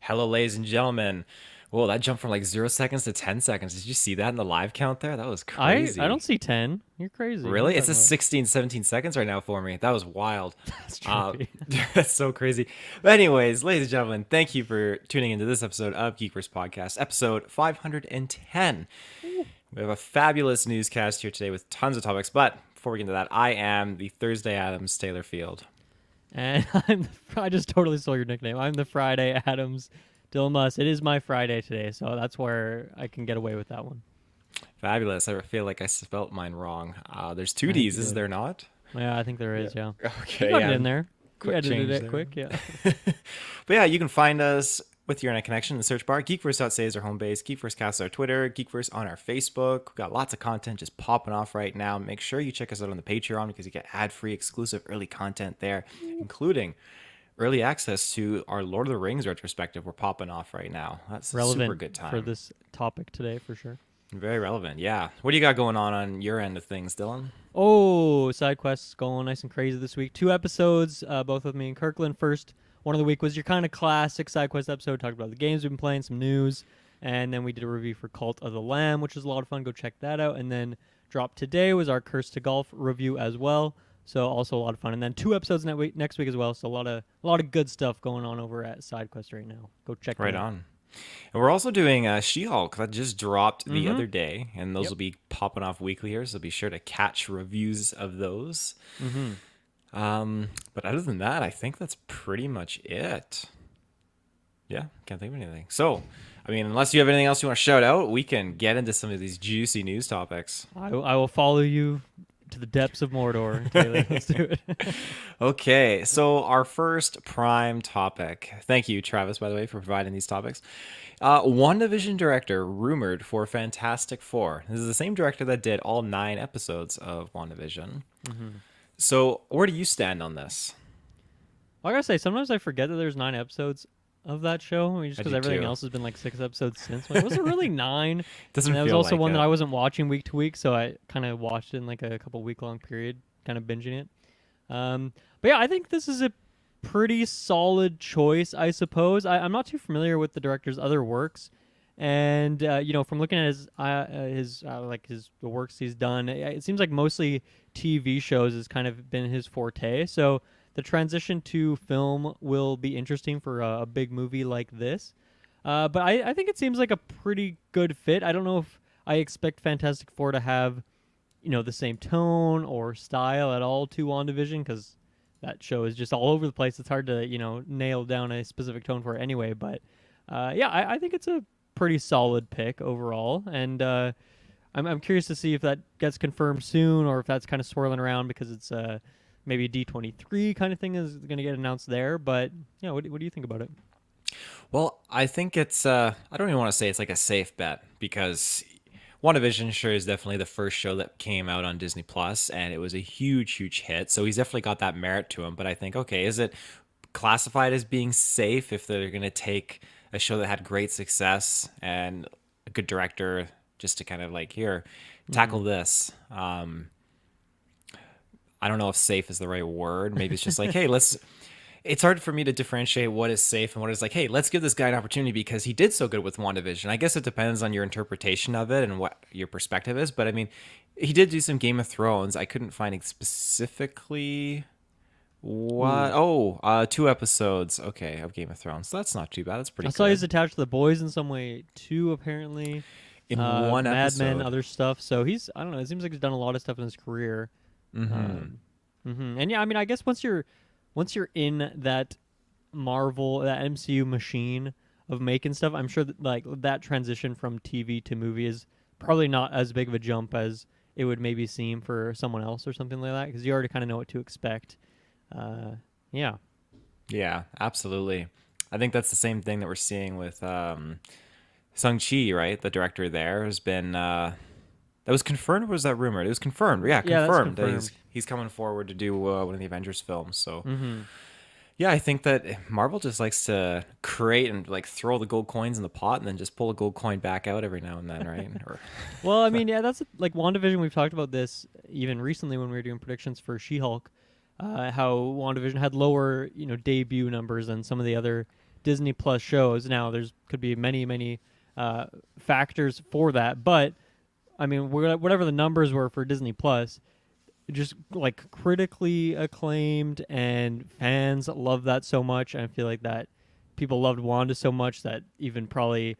Hello, ladies and gentlemen. Whoa, that jumped from like 0 seconds to 10 seconds. Did you see that in the live count there? That was I don't crazy. see 10. You're crazy. What are you Really? It talking says about? 16, 17 seconds right now for me. That was wild. That's Uh, trippy. that's so crazy. But anyways, ladies and gentlemen, thank you for tuning into this episode of GeekVerse Podcast, episode 510. Ooh. We have a fabulous newscast here today with tons of topics. But before we get into that, I am the Thursday Adams Taylor Field. And I just totally stole your nickname. I'm the Friday Adams Dilmas. It is my Friday today, so that's where I can get away with that one. Fabulous. I feel like I spelt mine wrong. There's two I think D's, you is did. there not? Yeah, I think there is, yeah. You Okay, got it yeah. in there. You Quick edited change it there. quick, yeah. But yeah, you can find us with your internet connection in the search bar. GeekVerse.ca is our home base. GeekVerseCast is our Twitter. GeekVerse on our Facebook. We've got lots of content just popping off right now. Make sure you check us out on the Patreon because you get ad-free exclusive early content there, including early access to our Lord of the Rings retrospective. We're popping off right now. That's a super Relevant good time. for this topic today, for sure. Very relevant, yeah. What do you got going on your end of things, Dylan? Oh, side quests going nice and crazy this week. 2 episodes, both with me and Kirklin. First one of the week was your kind of classic side quest episode. Talked about the games we've been playing, some news, and then we did a review for Cult of the Lamb, which was a lot of fun. Go check that out. And then dropped today was our Curse to Golf review as well. So also a lot of fun. And then 2 episodes next week as well. So a lot of good stuff going on over at side quest right now. Go check Right that out. on. And we're also doing She-Hulk that just dropped the Mhm. other day, and those Yep. will be popping off weekly here, so be sure to catch reviews of those. Mm-hmm. But other than that, I think that's pretty much it. Yeah, can't think of anything. So, I mean, unless you have anything else you want to shout out, we can get into some of these juicy news topics. I will follow you to the depths of Mordor, Taylor. Let's do it. Okay, so our first prime topic. Thank you, Travis, by the way, for providing these topics. Wandavision director rumored for Fantastic Four. This is the same director that did all 9 episodes of Wandavision. Mm-hmm. So, where do you stand on this? I gotta say, sometimes I forget that there's 9 episodes of that show. I mean, just I because do everything too. else has been like 6 episodes since. Like, was it really 9? Doesn't And that was feel also like one it. that I wasn't watching week to week, so I kind of watched it in like a couple week long period, kind of binging it. But yeah, I think this is a pretty solid choice, I suppose. I'm not too familiar with the director's other works, and from looking at the works he's done, it seems like mostly TV shows has kind of been his forte. So the transition to film will be interesting for a big movie like this. But I think it seems like a pretty good fit. I don't know if I expect Fantastic Four to have, the same tone or style at all to WandaVision, because that show is just all over the place. It's hard to, nail down a specific tone for it anyway. But I think it's a pretty solid pick overall. And I'm curious to see if that gets confirmed soon or if that's kind of swirling around because it's maybe a D23 kind of thing is going to get announced there. But, what do you think about it? Well, I think it's, I don't even want to say it's like a safe bet because WandaVision sure is definitely the first show that came out on Disney Plus, and it was a huge, huge hit. So he's definitely got that merit to him. But I think, okay, is it classified as being safe if they're going to take a show that had great success and a good director just to kind of like, here, tackle this? I don't know if safe is the right word. Maybe it's just like, hey, let's. It's hard for me to differentiate what is safe and what is like, hey, let's give this guy an opportunity because he did so good with WandaVision. I guess it depends on your interpretation of it and what your perspective is. But I mean, he did do some Game of Thrones. I couldn't find specifically what. Ooh. Oh, 2 episodes. Okay, of Game of Thrones. So that's not too bad. That's pretty I saw he's good. attached to The Boys in some way too, apparently. In one Mad Men, episode. other stuff. So I don't know, it seems like he's done a lot of stuff in his career. And yeah, I mean, I guess once you're in that Marvel, that MCU machine of making stuff, I'm sure that like that transition from TV to movie is probably not as big of a jump as it would maybe seem for someone else or something like that, because you already kind of know what to expect. Yeah. Yeah, absolutely. I think that's the same thing that we're seeing with Shang-Chi, right? The director there has been that was confirmed or was that rumored? It was confirmed. Yeah, Yeah, that's confirmed. That confirmed. he's coming forward to do one of the Avengers films. So Mm-hmm. yeah, I think that Marvel just likes to create and like throw the gold coins in the pot and then just pull a gold coin back out every now and then, right? Or Well, I mean, yeah, that's like WandaVision. We've talked about this even recently when we were doing predictions for She-Hulk. How WandaVision had lower, debut numbers than some of the other Disney Plus shows. Now there's could be many factors for that, but I mean, whatever the numbers were for Disney Plus, just like critically acclaimed, and fans love that so much. And I feel like that people loved Wanda so much that even probably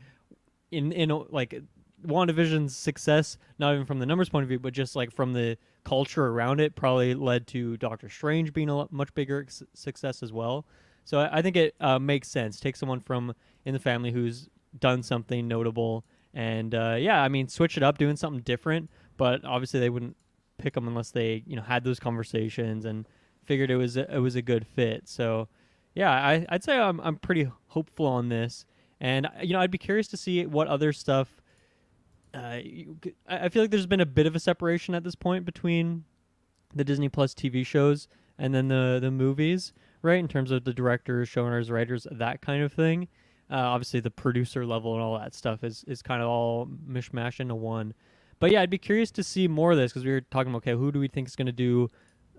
in like WandaVision's success, not even from the numbers point of view, but just like from the culture around it, probably led to Doctor Strange being a much bigger success as well. So I think it makes sense. Take someone from in the family who's done something notable, and yeah, I mean, switch it up, doing something different. But obviously, they wouldn't pick them unless they had those conversations and figured it was a good fit. So yeah, I'd say I'm pretty hopeful on this, and I'd be curious to see what other stuff. I feel like there's been a bit of a separation at this point between the Disney Plus TV shows and then the movies, right? In terms of the directors, showrunners, writers, that kind of thing. Obviously, the producer level and all that stuff is kind of all mishmash into one. But yeah, I'd be curious to see more of this because we were talking about, okay, who do we think is going to do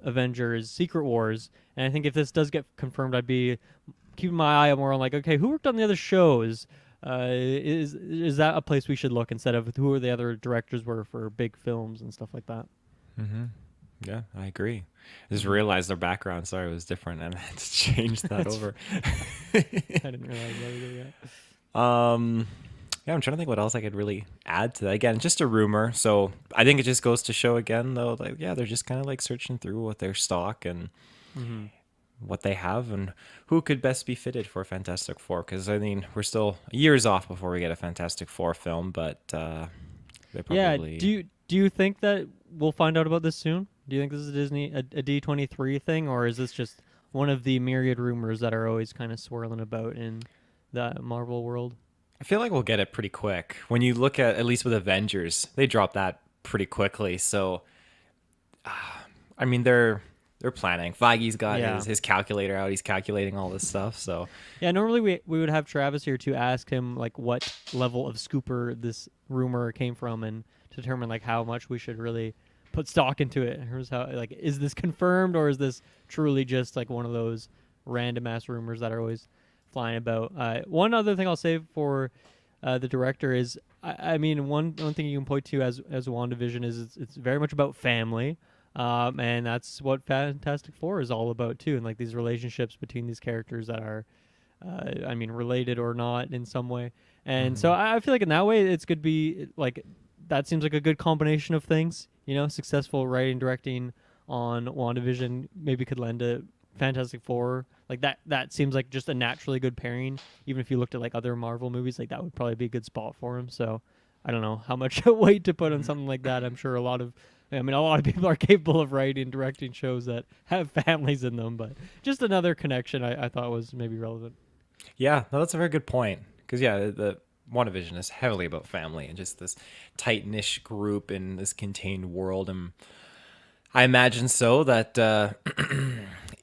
Avengers Secret Wars? And I think if this does get confirmed, I'd be keeping my eye more on like, okay, who worked on the other shows? Is that a place we should look instead of who are the other directors were for big films and stuff like that? Mm-hmm. Yeah, I agree. I just realized their background, sorry, was different, and I had to change that over. I didn't realize that either yet. Yeah, I'm trying to think what else I could really add to that. Again, just a rumor. So I think it just goes to show again, though, like, yeah, they're just kind of like searching through what their stock and what they have and who could best be fitted for Fantastic Four. Because, I mean, we're still years off before we get a Fantastic Four film, but they probably... Yeah, do you think that we'll find out about this soon? Do you think this is a D23 thing, or is this just one of the myriad rumors that are always kind of swirling about in the Marvel world? I feel like we'll get it pretty quick. When you look at least with Avengers, they dropped that pretty quickly. So, I mean, they're planning. Feige's got his calculator out. He's calculating all this stuff. So, yeah, normally we would have Travis here to ask him like what level of scooper this rumor came from and determine like how much we should really put stock into it. Here's how, like, is this confirmed or is this truly just like one of those random ass rumors that are always flying about? One other thing I'll say for the director is, I mean, one thing you can point to as WandaVision is it's very much about family, and that's what Fantastic Four is all about too, and like these relationships between these characters that are, I mean, related or not in some way. And so I feel like in that way it's could be like that seems like a good combination of things. Successful writing, directing on WandaVision maybe could lend to Fantastic Four. Like that seems like just a naturally good pairing. Even if you looked at like other Marvel movies, like that would probably be a good spot for him. So I don't know how much weight to put on something like that. I'm sure a lot of people are capable of writing and directing shows that have families in them, but just another connection I thought was maybe relevant. Yeah, no, that's a very good point. Because the WandaVision is heavily about family and just this tight niche group in this contained world, and I imagine so that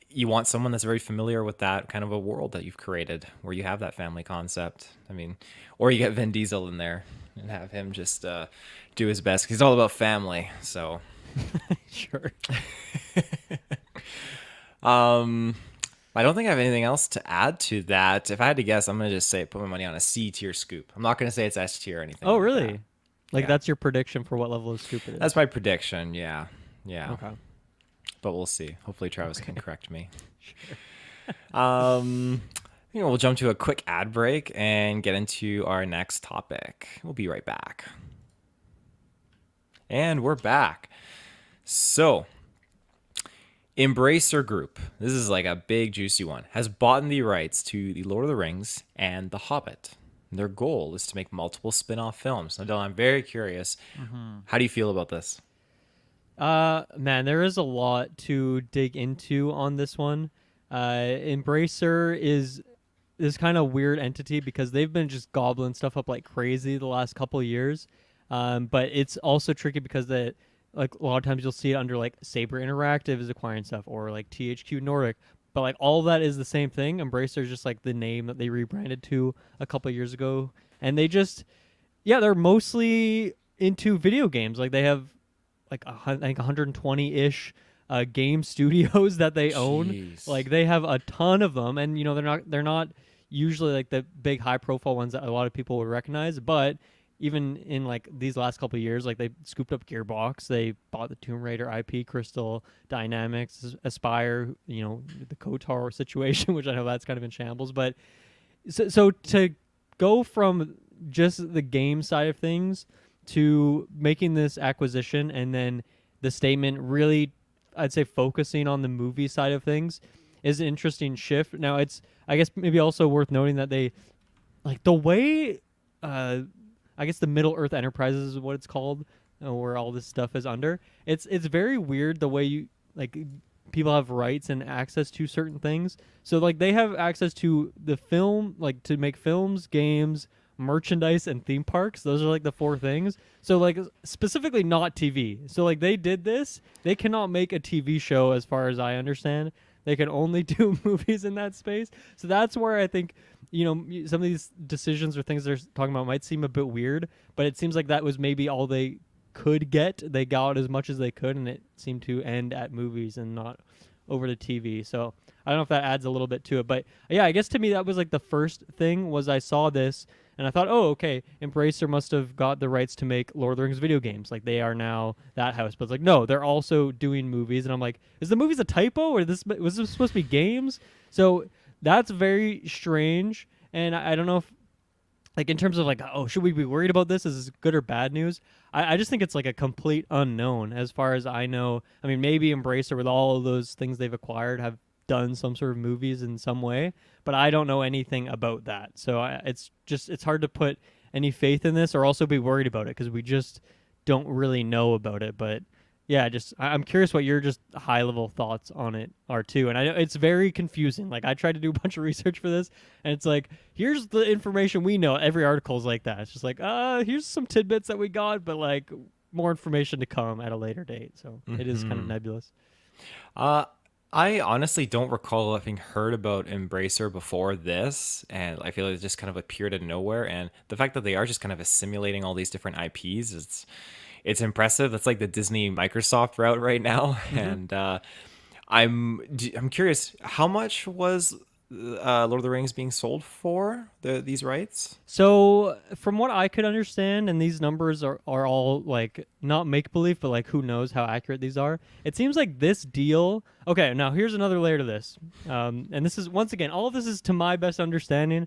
you want someone that's very familiar with that kind of a world that you've created where you have that family concept. I mean, or you get Vin Diesel in there and have him just do his best. 'Cause he's all about family. So Sure. I don't think I have anything else to add to that. If I had to guess, I'm going to just say put my money on a C tier scoop. I'm not going to say it's S tier or anything. Oh, like really? that. Like that's your prediction for what level of scoop it is? That's my prediction. Yeah. Okay. But we'll see. Hopefully Travis can correct me. Sure. We'll jump to a quick ad break and get into our next topic. We'll be right back. And we're back. So, Embracer Group, this is like a big juicy one, has bought the rights to The Lord of the Rings and The Hobbit. Their goal is to make multiple spin-off films. Now, Dylan, I'm very curious. How do you feel about this? Man, there is a lot to dig into on this one. Embracer is this kind of weird entity because they've been just gobbling stuff up like crazy the last couple of years. But it's also tricky because like a lot of times you'll see it under like Saber Interactive is acquiring stuff or like THQ Nordic. But like all of that is the same thing. Embracer is just like the name that they rebranded to a couple of years ago. And they just, they're mostly into video games. Like they have like I think 120-ish game studios that they own. Jeez. Like they have a ton of them, and they're not usually like the big high profile ones that a lot of people would recognize. But even in like these last couple of years, like they scooped up Gearbox, they bought the Tomb Raider IP, Crystal Dynamics, Aspire, the Kotar situation, which I know that's kind of in shambles. But so to go from just the game side of things to making this acquisition and then the statement really, I'd say, focusing on the movie side of things is an interesting shift. Now, it's, I guess, maybe also worth noting that they, like, the way, I guess the Middle Earth Enterprises is what it's called, where all this stuff is under. It's very weird the way you, like, people have rights and access to certain things. So, like, they have access to the film, like, to make films, games, merchandise, and theme parks. Those are like the four things. So, like, specifically not TV. So, like, they did this. They cannot make a TV show as far as I understand. They can only do movies in that space. So that's where I think, some of these decisions or things they're talking about might seem a bit weird, but it seems like that was maybe all they could get. They got as much as they could, and it seemed to end at movies and not over to TV. So I don't know if that adds a little bit to it, but yeah, I guess to me that was like the first thing was I saw this and I thought, oh, okay, Embracer must have got the rights to make Lord of the Rings video games. Like, they are now that house. But it's like, no, they're also doing movies. And I'm like, is the movies a typo? Or was this supposed to be games? So that's very strange. And I don't know if, like, in terms of, like, oh, should we be worried about this? Is this good or bad news? I just think it's, like, a complete unknown as far as I know. I mean, maybe Embracer, with all of those things they've acquired, have done some sort of movies in some way, but I don't know anything about that. So it's hard to put any faith in this or also be worried about it because we just don't really know about it. But yeah, I'm curious what your just high level thoughts on it are too. And I know it's very confusing. Like, I tried to do a bunch of research for this, and it's like, here's the information we know. Every article is like that. It's just like, here's some tidbits that we got, but like more information to come at a later date. So it is kind of nebulous. I honestly don't recall having heard about Embracer before this, and I feel like it just kind of appeared out of nowhere. And the fact that they are just kind of assimilating all these different IPs, it's impressive. That's like the Disney Microsoft route right now. And I'm curious, how much was Lord of the Rings being sold for these rights? So, from what I could understand, and these numbers are all like not make believe, but like who knows how accurate these are. It seems like this deal. Okay, now here's another layer to this. And this is, once again, all of this is to my best understanding.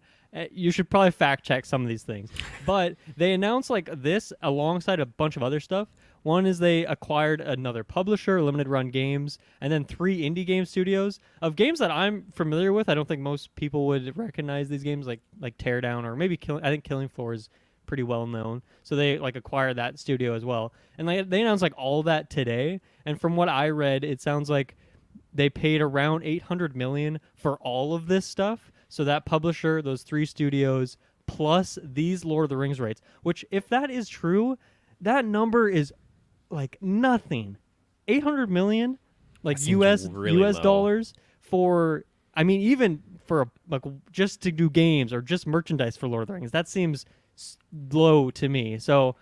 You should probably fact check some of these things. But they announced like this alongside a bunch of other stuff. One is they acquired another publisher, Limited Run Games, and then 3 indie game studios of games that I'm familiar with. I don't think most people would recognize these games, like Teardown or maybe I think Killing Floor is pretty well known. So they like acquired that studio as well. And they announced like all that today. And from what I read, it sounds like they paid around $800 million for all of this stuff. So that publisher, those 3 studios, plus these Lord of the Rings rights, which if that is true, that number is like nothing. 800 million like US dollars for, I mean, even for like just to do games or just merchandise for Lord of the Rings. That seems low to me. So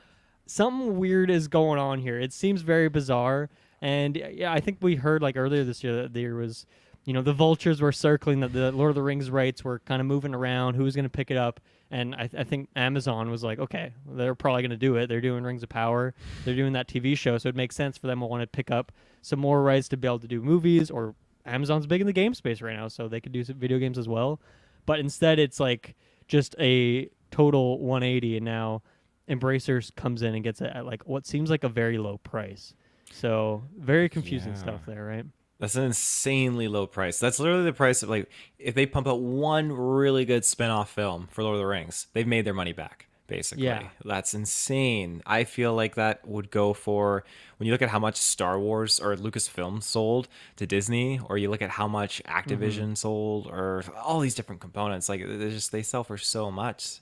something weird is going on here. It seems very bizarre. And yeah, I think we heard like earlier this year that there was, the vultures were circling, that the Lord of the Rings rights were kind of moving around, who was going to pick it up. And I think Amazon was like, okay, they're probably going to do it. They're doing Rings of Power. They're doing that TV show. So it makes sense for them to want to pick up some more rights to be able to do movies, or Amazon's big in the game space right now, so they could do some video games as well. But instead, it's like just a total 180, and now Embracers comes in and gets it at like what seems like a very low price. So very confusing stuff there, right? That's an insanely low price. That's literally the price of, like, if they pump out one really good spin-off film for Lord of the Rings, they've made their money back, basically. Yeah. That's insane. I feel like that would go for, when you look at how much Star Wars or Lucasfilm sold to Disney, or you look at how much Activision sold, or all these different components, like, they sell for so much.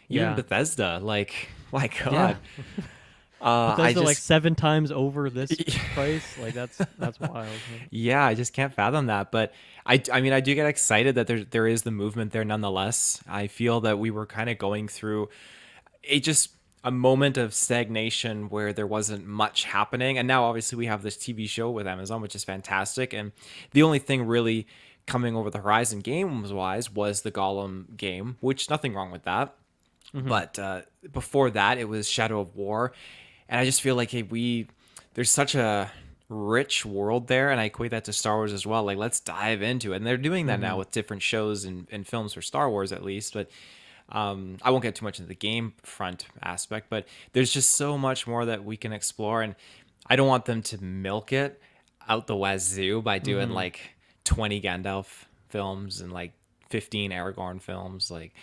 Even Bethesda, like, my God. Yeah. Bethesda like 7 times over this price. Like that's wild. Yeah, I just can't fathom that. But I mean, I do get excited that there is the movement there nonetheless. I feel that we were kind of going through a moment of stagnation where there wasn't much happening. And now obviously we have this TV show with Amazon, which is fantastic. And the only thing really coming over the horizon games wise was the Gollum game, which nothing wrong with that. Mm-hmm. But before that, it was Shadow of War, and I just feel like, hey, there's such a rich world there, and I equate that to Star Wars as well. Like, let's dive into it, and they're doing that Mm-hmm. now with different shows and films for Star Wars, at least. But I won't get too much into the game front aspect, but there's just so much more that we can explore, and I don't want them to milk it out the wazoo by doing Mm-hmm. like 20 Gandalf films and like 15 Aragorn films. Like,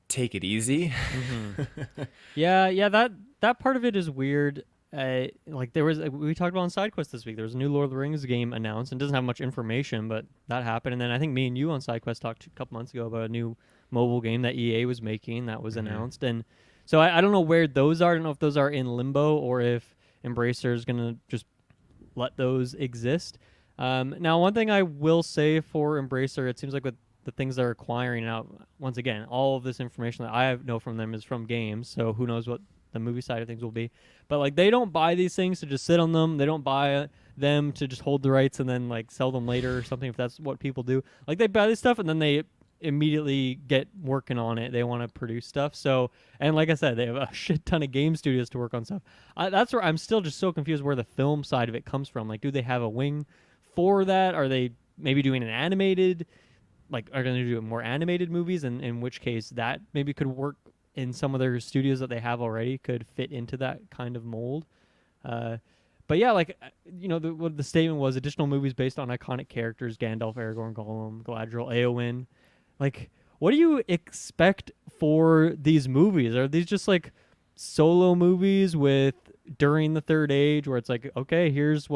take it easy. Mm-hmm. Yeah. That part of it is weird. Like there was we talked about on SideQuest this week. There was a new Lord of the Rings game announced, and doesn't have much information, but that happened. And then I think me and you on SideQuest talked a couple months ago about a new mobile game that EA was making that was Hmm. announced. And so I don't know where those are. I don't know if those are in limbo or if Embracer is gonna just let those exist. Now, one thing I will say for Embracer, it seems like with the things they're acquiring now, once again, all of this information that I know from them is from games, so who knows what the movie side of things will be. But like, they don't buy these things to just sit on them. They don't buy them to just hold the rights and then like sell them later or something. If that's what people do, like they buy this stuff and then they immediately get working on it. They want to produce stuff. So, and like I said, they have a shit ton of game studios to work on stuff. That's where I'm still just so confused where the film side of it comes from. Like, do they have a wing for that? Are they maybe doing an animated? Like, are going to do more animated movies? And in which case, that maybe could work in some of their studios that they have already, could fit into that kind of mold. Uh, but yeah, like what the statement was: additional movies based on iconic characters: Gandalf, Aragorn, Gollum, Galadriel, Eowyn. Like, what do you expect for these movies? Are these just like solo movies with during the Third Age, where it's like, okay, here's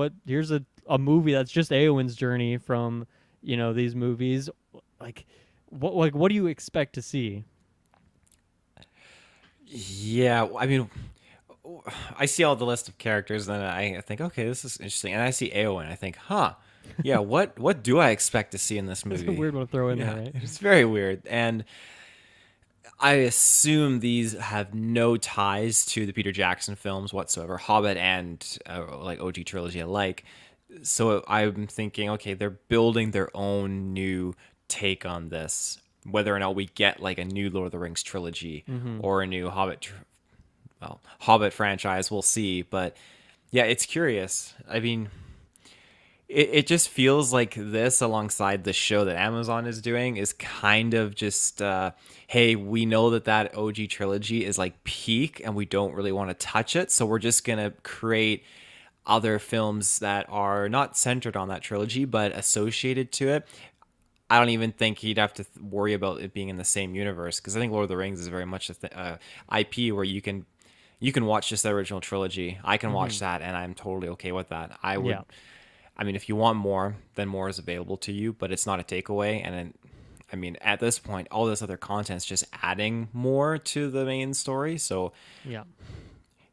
a movie that's just Eowyn's journey from these movies? Like, what do you expect to see? Yeah, I mean, I see all the list of characters, and then I think, okay, this is interesting. And I see Eowyn, I think, huh, yeah, what do I expect to see in this It's a movie? weird one to throw in there, Yeah, right? it's very weird. And I assume these have no ties to the Peter Jackson films whatsoever, Hobbit and like OG trilogy alike. So I'm thinking, okay, they're building their own new take on this. Whether or not we get like a new Lord of the Rings trilogy Mm-hmm. or a new Hobbit franchise, we'll see. But yeah, it's curious. I mean, it just feels like this alongside the show that Amazon is doing is kind of just hey, we know that OG trilogy is like peak and we don't really want to touch it, so we're just going to create other films that are not centered on that trilogy but associated to it. I don't even think he'd have to worry about it being in the same universe, because I think Lord of the Rings is very much a IP where you can watch just the original trilogy. I can Mm-hmm. watch that and I'm totally okay with that. I would, Yeah. I mean, if you want more, then more is available to you, but it's not a takeaway. And then, I mean, at this point, all this other content is just adding more to the main story. So, Yeah.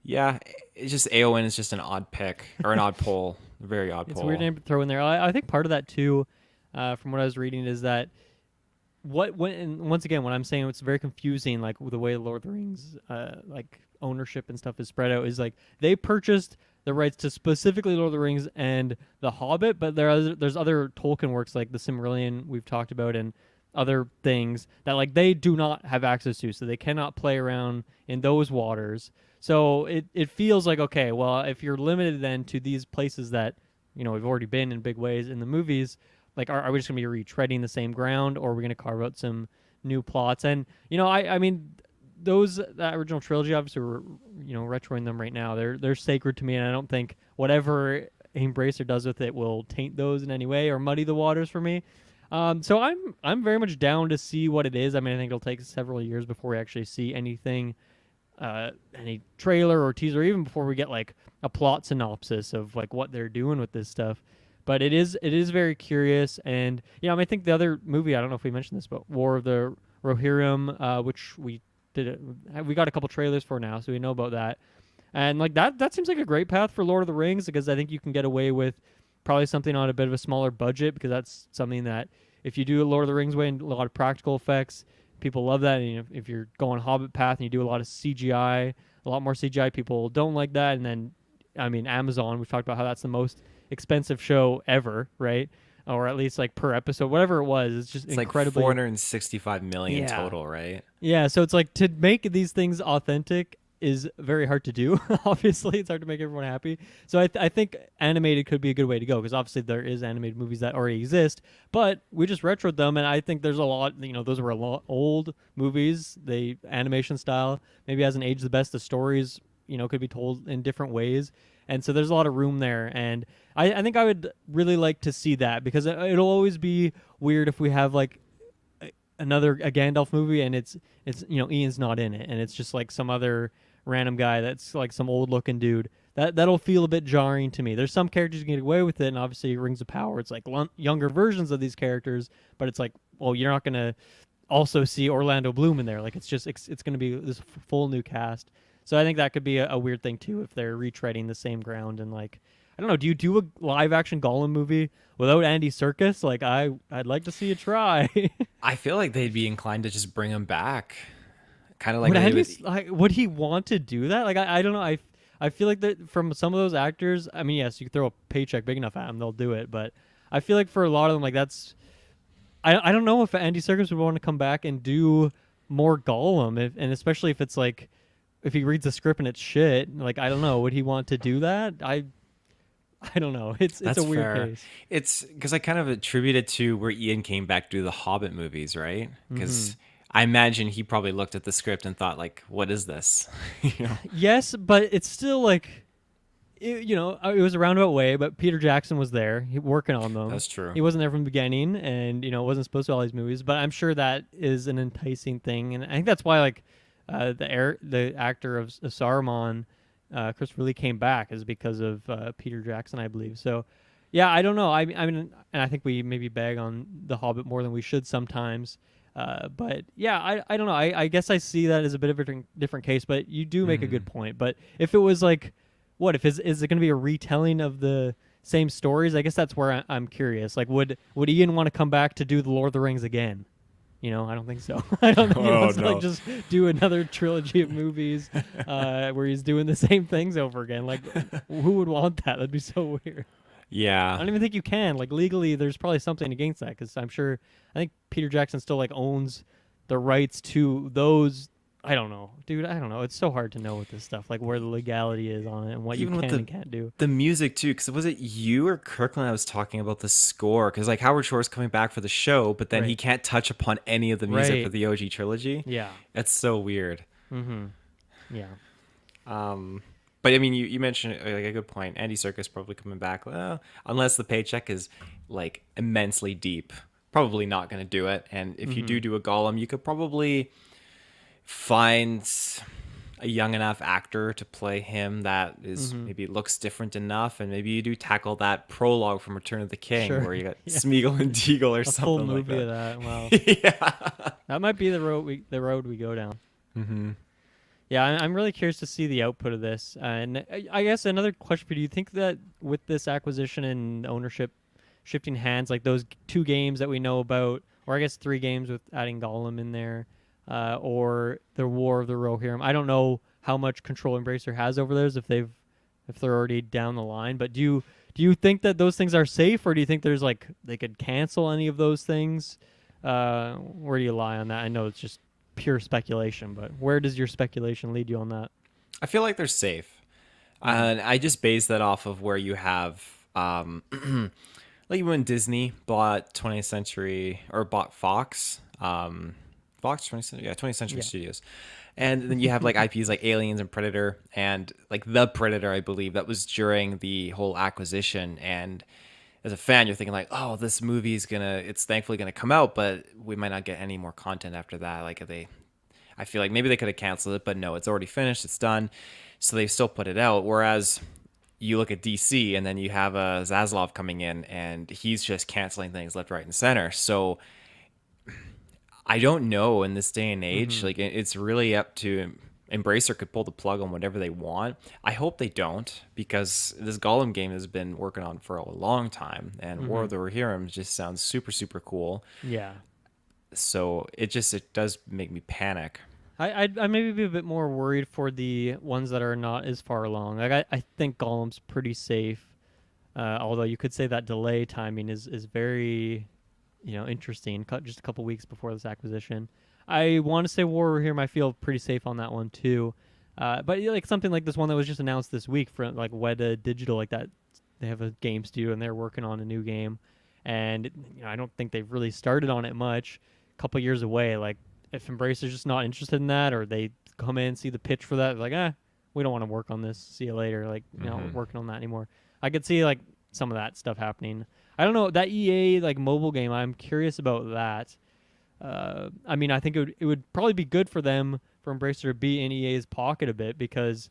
yeah, it's just Aowen is just an odd pick or an odd pull, a very odd It's a weird pull. name to throw in there. I think part of that too, from what I was reading, is that and once again, when I'm saying it's very confusing, like the way Lord of the Rings, like ownership and stuff is spread out, is like they purchased the rights to specifically Lord of the Rings and The Hobbit, but there's other Tolkien works like the Silmarillion we've talked about and other things that like they do not have access to, so they cannot play around in those waters. So it feels like, okay, well, if you're limited then to these places that we've already been in big ways in the movies, like are we just gonna be retreading the same ground, or are we gonna carve out some new plots? And I mean, that original trilogy, obviously we're retroing them right now. They're sacred to me, and I don't think whatever Embracer does with it will taint those in any way or muddy the waters for me. So I'm very much down to see what it is. I mean, I think it'll take several years before we actually see anything, any trailer or teaser, even before we get like a plot synopsis of like what they're doing with this stuff. But it is very curious, and I mean, I think the other movie, I don't know if we mentioned this, but War of the Rohirrim, which we got a couple trailers for now, so we know about that. And like that seems like a great path for Lord of the Rings, because I think you can get away with probably something on a bit of a smaller budget, because that's something that if you do a Lord of the Rings way and a lot of practical effects, people love that. And if you're going Hobbit path and you do a lot of CGI, a lot more CGI, people don't like that. And then I mean, Amazon, we've talked about how that's the most expensive show ever, right? or at least like per episode, whatever it was. It's just It's like incredibly 465 million yeah. total, right? Yeah, so it's like to make these things authentic is very hard to do. Obviously, it's hard to make everyone happy. So I think animated could be a good way to go because obviously there is animated movies that already exist, but we just retroed them, and I think there's a lot. Those were a lot old movies. The animation style maybe hasn't aged the best. The stories, could be told in different ways, and so there's a lot of room there. And I think I would really like to see that because it'll always be weird if we have like a Gandalf movie and it's Ian's not in it and it's just like some other random guy that's like some old looking dude. That'll feel a bit jarring to me. There's some characters who get away with it, and obviously Rings of Power, it's like younger versions of these characters, but it's like, well, you're not gonna also see Orlando Bloom in there. Like it's gonna be this full new cast. So I think that could be a weird thing too if they're retreading the same ground and like I don't know. Do you do a live action Gollum movie without Andy Serkis? Like I'd like to see you try. I feel like they'd be inclined to just bring him back, kind of like Would he want to do that? Like I don't know. I feel like that from some of those actors. I mean, yes, you throw a paycheck big enough at them, they'll do it. But I feel like for a lot of them, like that's. I don't know if Andy Serkis would want to come back and do more Gollum, and especially if it's like if he reads the script and it's shit. Like I don't know, would he want to do that? I don't know. It's a weird fair. case. It's because I kind of attribute it to where Ian came back to do the Hobbit movies, right? Because I imagine he probably looked at the script and thought, like, "What is this?" Yes, but it's still like, it was a roundabout way. But Peter Jackson was there, working on them. That's true. He wasn't there from the beginning, and wasn't supposed to all these movies. But I'm sure that is an enticing thing, and I think that's why like the actor of Saruman. Christopher Lee came back is because of Peter Jackson, I believe. So, yeah, I don't know. I mean, and I think we maybe bag on The Hobbit more than we should sometimes. But yeah, I don't know. I guess I see that as a bit of a different case. But you do make a good point. But if it was like, what if is it going to be a retelling of the same stories? I guess that's where I'm curious. Like, would Ian want to come back to do the Lord of the Rings again? I don't think so. I don't think he wants to like just do another trilogy of movies where he's doing the same things over again. Like, who would want that? That'd be so weird. Yeah. I don't even think you can. Like, legally, there's probably something against that because I think Peter Jackson still like owns the rights to those. I don't know, dude. I don't know. It's so hard to know with this stuff, like where the legality is on it and what Even you with can and can't do. The music too, because was it you or Kirklin that was talking about the score? Because like Howard Shore's coming back for the show, but then he can't touch upon any of the music for the OG trilogy. Yeah, it's so weird. Yeah. But I mean, you mentioned like a good point. Andy Serkis probably coming back, well, unless the paycheck is like immensely deep. Probably not going to do it. And if you do a Gollum, you could probably find a young enough actor to play him that is maybe looks different enough, and maybe you do tackle that prologue from Return of the King where you got Smeagol and Deagle or something full like movie that. of that. Wow. Yeah, That might be the road we go down. Yeah, I'm really curious to see the output of this. And I guess another question for you: do you think that with this acquisition and ownership shifting hands, like those 2 games that we know about, or I guess 3 games with adding Gollum in there, or the War of the Rohirrim. I don't know how much control Embracer has over those if they're already down the line. But do you think that those things are safe, or do you think there's like they could cancel any of those things? Where do you lie on that? I know it's just pure speculation, but where does your speculation lead you on that? I feel like they're safe, and I just base that off of where you have, like when Disney bought 20th Century or bought Fox. Fox 20th Century, 20th Century Studios. And then you have like IPs like Aliens and Predator, and like The Predator, I believe, that was during the whole acquisition. And as a fan, you're thinking like, oh, this movie is it's thankfully gonna come out, but we might not get any more content after that. Like I feel like maybe they could have canceled it, but no, it's already finished, it's done. So they still put it out. Whereas you look at DC and then you have Zaslav coming in and he's just canceling things left, right, and center. So I don't know in this day and age. Like it's really up to Embracer could pull the plug on whatever they want. I hope they don't, because this Gollum game has been working on for a long time, and War of the Rohirrim just sounds super, super cool. Yeah. So it does make me panic. I'd maybe be a bit more worried for the ones that are not as far along. Like I think Gollum's pretty safe. Although you could say that delay timing is very, interesting. Just a couple weeks before this acquisition, I want to say Warhammer might feel pretty safe on that one too. But like something like this one that was just announced this week for like Weta Digital, like that, they have a game studio and they're working on a new game, and I don't think they've really started on it much. A couple years away, like if Embracer's just not interested in that, or they come in see the pitch for that, like we don't want to work on this. See you later. Like we're working on that anymore. I could see like some of that stuff happening. I don't know that EA like mobile game. I'm curious about that. I mean, I think it would probably be good for them, for Embracer to be in EA's pocket a bit, because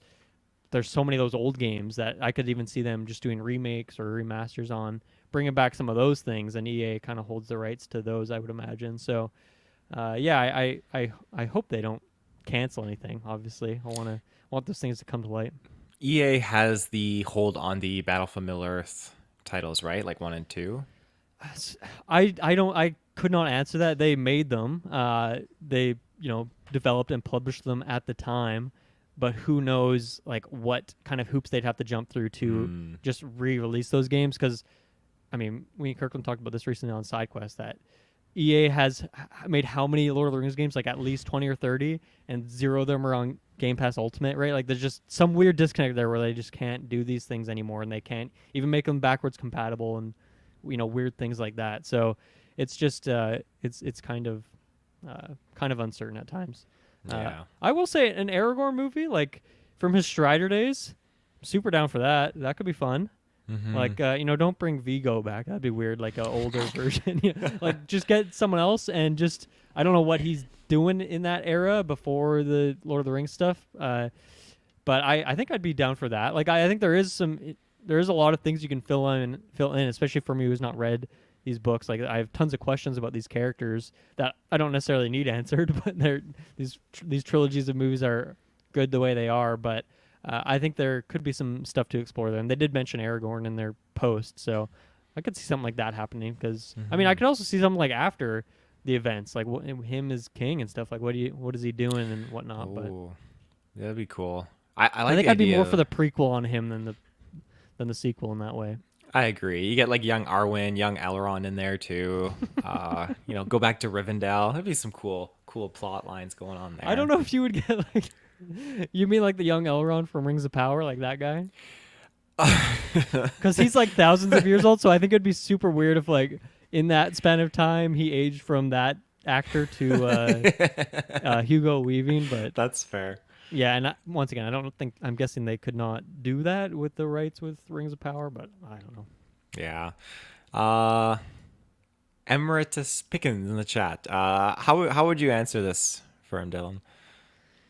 there's so many of those old games that I could even see them just doing remakes or remasters on, bringing back some of those things, and EA kind of holds the rights to those, I would imagine. So, yeah, I hope they don't cancel anything. Obviously, want those things to come to light. EA has the hold on the Battlefield Middle Earth titles, right? Like 1 and 2. I could not answer that. They made them. They developed and published them at the time, but who knows like what kind of hoops they'd have to jump through to just re-release those games? Because I mean, we and Kirklin talked about this recently on SideQuest that EA has made how many Lord of the Rings games? Like at least 20 or 30, and 0 of them are on Game Pass Ultimate, right? Like there's just some weird disconnect there where they just can't do these things anymore, and they can't even make them backwards compatible, and weird things like that. So it's just it's kind of uncertain at times. Yeah. I will say an Aragorn movie, like from his Strider days, super down for that. That could be fun. Like don't bring Vigo back. That'd be weird. Like an older version. Like just get someone else, and just I don't know what he's doing in that era before the Lord of the Rings stuff. But I think I'd be down for that. Like I think there is a lot of things you can fill in, especially for me who's not read these books. Like I have tons of questions about these characters that I don't necessarily need answered, but these trilogies of movies are good the way they are. But I think there could be some stuff to explore there, and they did mention Aragorn in their post, so I could see something like that happening. Because I mean, I could also see something like after the events, like him as king and stuff. Like what is he doing and whatnot. Ooh, But that'd be cool. I like think the I'd be idea more for the prequel on him than the sequel in that way. I agree. You get like young Arwen, young Elrond in there too. Go back to Rivendell. That'd be some cool plot lines going on there. I don't know if you would get like, you mean like the young Elrond from Rings of Power, like that guy? Because he's like thousands of years old, so I think it'd be super weird if like in that span of time he aged from that actor to Hugo Weaving. But That's fair. yeah, and once again, I'm guessing they could not do that with the rights with Rings of Power, but I don't know. Yeah. Emeritus Pickens in the chat. How would you answer this for him, Dylan?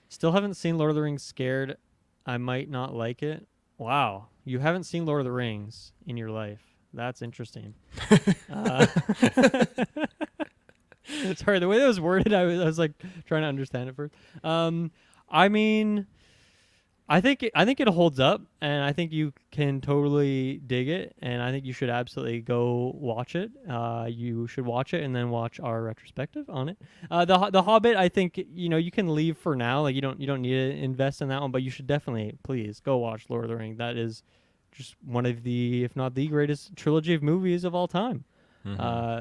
Still haven't seen Lord of the Rings. Scared I might not like it. Wow, you haven't seen Lord of the Rings in your life. That's interesting. Sorry, the way that was worded, I was like trying to understand it first. I mean, I think it holds up, and I think you can totally dig it, and I think you should absolutely go watch it. You should watch it and then watch our retrospective on it. The Hobbit, I think you can leave for now. Like you don't need to invest in that one, but you should definitely please go watch Lord of the Rings. That is just one of the, if not the greatest trilogy of movies of all time.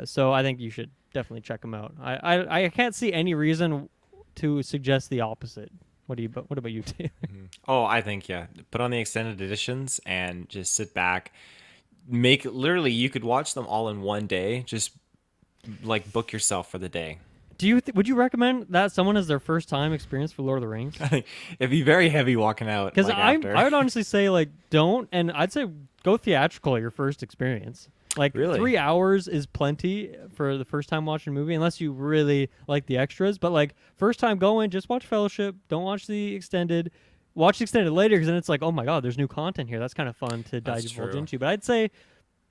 So I think you should definitely check them out. I can't see any reason to suggest the opposite. What about you, Taylor? Oh, I think put on the extended editions and just sit back. Literally, you could watch them all in one day. Just like book yourself for the day. Would you recommend that someone has their first time experience for Lord of the Rings? I think it'd be very heavy walking out. Because like, I would honestly say like don't, and I'd say go theatrical your first experience. Like Really? 3 hours is plenty for the first time watching a movie, unless you really like the extras. But like first time going, just watch Fellowship. Don't watch the extended. Watch the extended later, because then it's like, oh my god, there's new content here. That's kind of fun to divulge into. But I'd say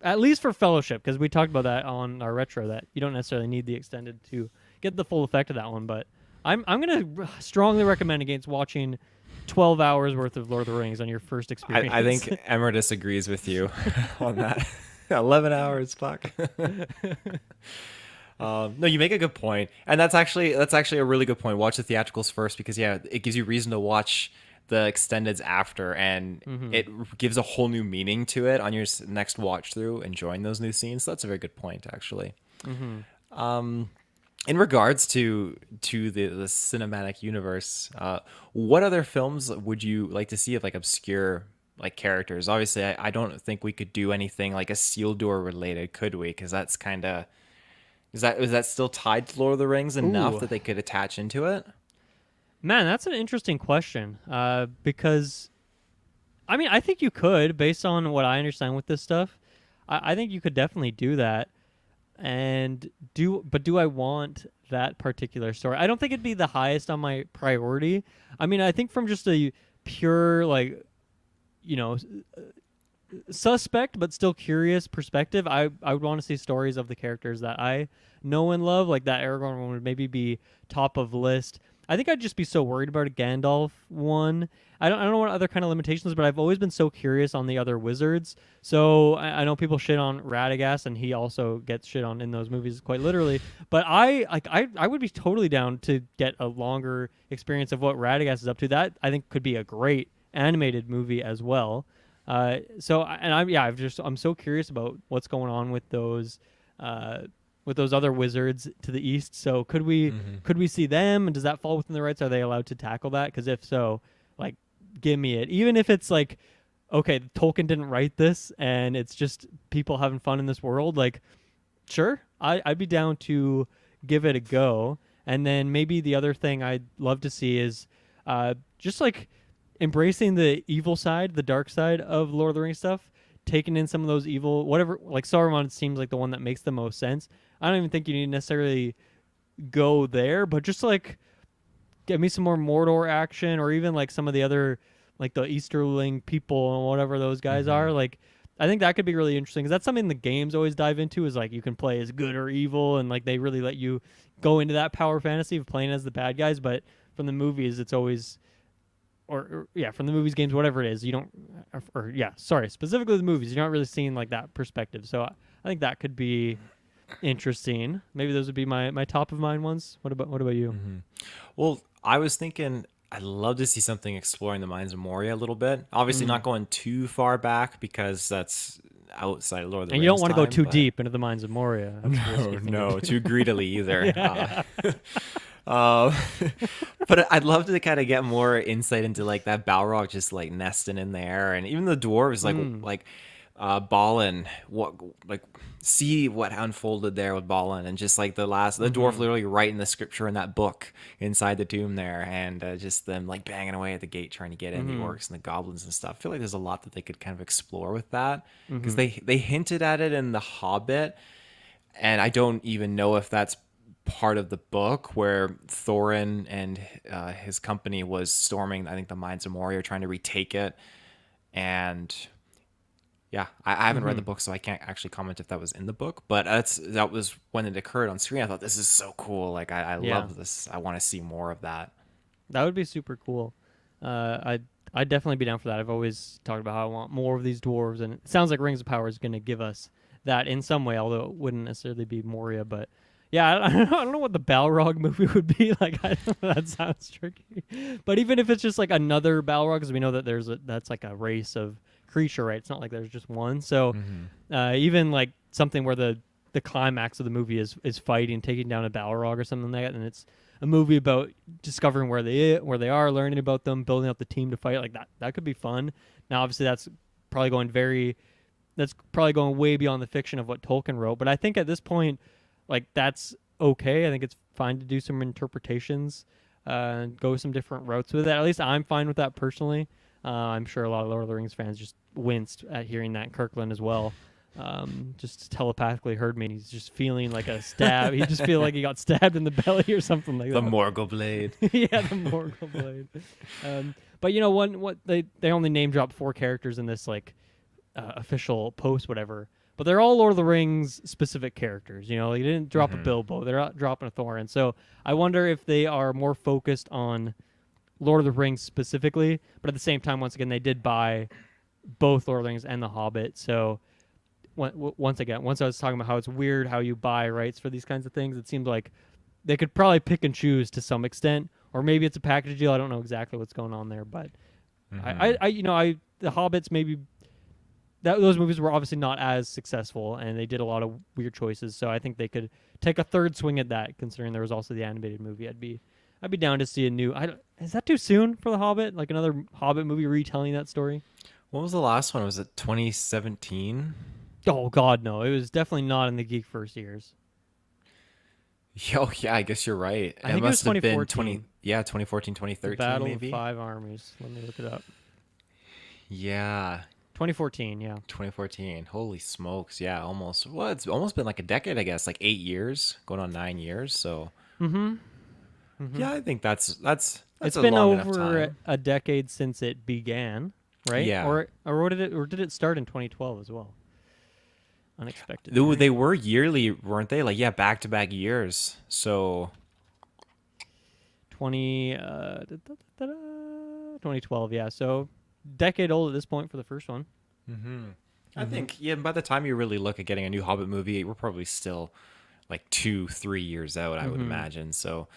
at least for Fellowship, because we talked about that on our retro, that you don't necessarily need the extended to get the full effect of that one. But I'm gonna strongly recommend against watching 12 hours worth of Lord of the Rings on your first experience. I think Emeritus agrees with you on that. 11 hours, fuck. No, you make a good point, and that's actually a really good point. Watch the theatricals first, because it gives you reason to watch the extendeds after, and Mm-hmm. it gives a whole new meaning to it on your next watch through, enjoying those new scenes. So that's a very good point, actually. Mm-hmm. In regards to the cinematic universe, what other films would you like to see of like obscure like characters? Obviously, I don't think we could do anything like a seal door related, could we? Because that's kind of is that still tied to Lord of the Rings enough Ooh, that they could attach into it? man, that's an interesting question. Because I mean, I think you could, based on what I understand with this stuff. I think you could definitely do that. And but do I want that particular story? I don't think it'd be the highest on my priority. I mean, I think from just a pure like, you know, suspect but still curious perspective, I would want to see stories of the characters that I know and love. Like that Aragorn one would maybe be top of list. I think I'd just be so worried about a Gandalf one. I don't know what other kind of limitations, but I've always been so curious on the other wizards. So I know people shit on Radagast, and he also gets shit on in those movies quite literally. But I would be totally down to get a longer experience of what Radagast is up to. That I think could be a great animated movie as well. I'm so curious about what's going on with those other wizards to the east. So could we see them? And does that fall within the rights? Are they allowed to tackle that? Because if so, like, give me it. Even if it's like, okay, Tolkien didn't write this, and it's just people having fun in this world. Like, sure, I'd be down to give it a go. And then maybe the other thing I'd love to see is just like embracing the evil side, the dark side of Lord of the Rings stuff, taking in some of those evil, whatever, like Saruman seems like the one that makes the most sense. I don't even think you need to necessarily go there, but just like get me some more Mordor action, or even like some of the other, like the Easterling people and whatever those guys Mm-hmm. are. Like, I think that could be really interesting because that's something the games always dive into is like you can play as good or evil, and like they really let you go into that power fantasy of playing as the bad guys. But from the movies, it's always yeah, from the movies, games, whatever it is, you don't, specifically the movies, you're not really seeing like that perspective. So I think that could be interesting. Maybe those would be my top of mind ones. What about you? Mm-hmm. Well, I was thinking I'd love to see something exploring the mines of Moria a little bit. Obviously, Mm. not going too far back because that's outside of Lord of the And you don't Rings want to go time. too But deep into the mines of Moria. That's a no, risky thing to no, do. too greedily either. Yeah, yeah. Uh, but I'd love to kind of get more insight into like that Balrog just like nesting in there, and even the dwarves Mm. like Balin, what like see what unfolded there with Balin, and just like the dwarf Mm-hmm. literally writing the scripture in that book inside the tomb there, and just them like banging away at the gate trying to get in the Mm-hmm. orcs and the goblins and stuff. I feel like there's a lot that they could kind of explore with that because Mm-hmm. they hinted at it in the Hobbit, and I don't even know if that's part of the book where Thorin and his company was storming, I think, the mines of Moria, trying to retake it. And yeah, I haven't read Mm-hmm. the book, so I can't actually comment if that was in the book. But that was when it occurred on screen. I thought this is so cool. Like I Yeah, love this. I want to see more of that. that would be super cool. I'd definitely be down for that. I've always talked about how I want more of these dwarves, and it sounds like Rings of Power is going to give us that in some way, although it wouldn't necessarily be Moria. But yeah, I don't know what the Balrog movie would be like. That sounds tricky. But even if it's just like another Balrog, because we know that that's like a race of creature, right? It's not like there's just one. So Hmm. even like something where the climax of the movie is fighting, taking down a Balrog or something like that, and it's a movie about discovering where they are, learning about them, building up the team to fight. Like that could be fun. Now, obviously, probably going that's probably going way beyond the fiction of what Tolkien wrote. But I think at this point, like that's okay. I think it's fine to do some interpretations, and go some different routes with it. At least I'm fine with that personally. I'm sure a lot of Lord of the Rings fans just winced at hearing that Kirkland as well. Just telepathically heard me, and he's just feeling like a stab. He just feel like he got stabbed in the belly or something like The that. Morgul blade. Yeah, the Morgul blade. But you know, what they only name drop 4 characters in this like official post, whatever. But they're all Lord of the Rings specific characters. You know, they didn't drop a Hmm. Bilbo. They're not dropping a Thorin. So I wonder if they are more focused on Lord of the Rings specifically, but at the same time, once again, they did buy both Lord of the Rings and The Hobbit. So once I was talking about how it's weird how you buy rights for these kinds of things, it seemed like they could probably pick and choose to some extent, or maybe it's a package deal. I don't know exactly what's going on there, but The Hobbits maybe those movies were obviously not as successful, and they did a lot of weird choices. So I think they could take a third swing at that, considering there was also the animated movie. I'd be down to see a new. Is that too soon for the Hobbit? Like another Hobbit movie retelling that story? What was the last one? Was it 2017? Oh God, no! It was definitely not in the GeekVerse years. Oh yeah, I guess you're right. I think it was must have been 2014. 2014, The 2013 Battle maybe. of Five Armies. Let me look it up. Yeah, 2014. Yeah. 2014. Holy smokes. Yeah, almost. Well, it's almost been like a decade, I guess, like 8 years, going on 9 years. So Mm-hmm. Mm-hmm. yeah, I think that's It's a been long enough over time. a decade since it began, right? Yeah. Or did it start in 2012 as well? Unexpected. They were yearly, weren't they? Like, yeah, back to back years. So 2012, yeah. So decade old at this point for the first one. I think, yeah, by the time you really look at getting a new Hobbit movie, we're probably still like 2, 3 years out, I would imagine. So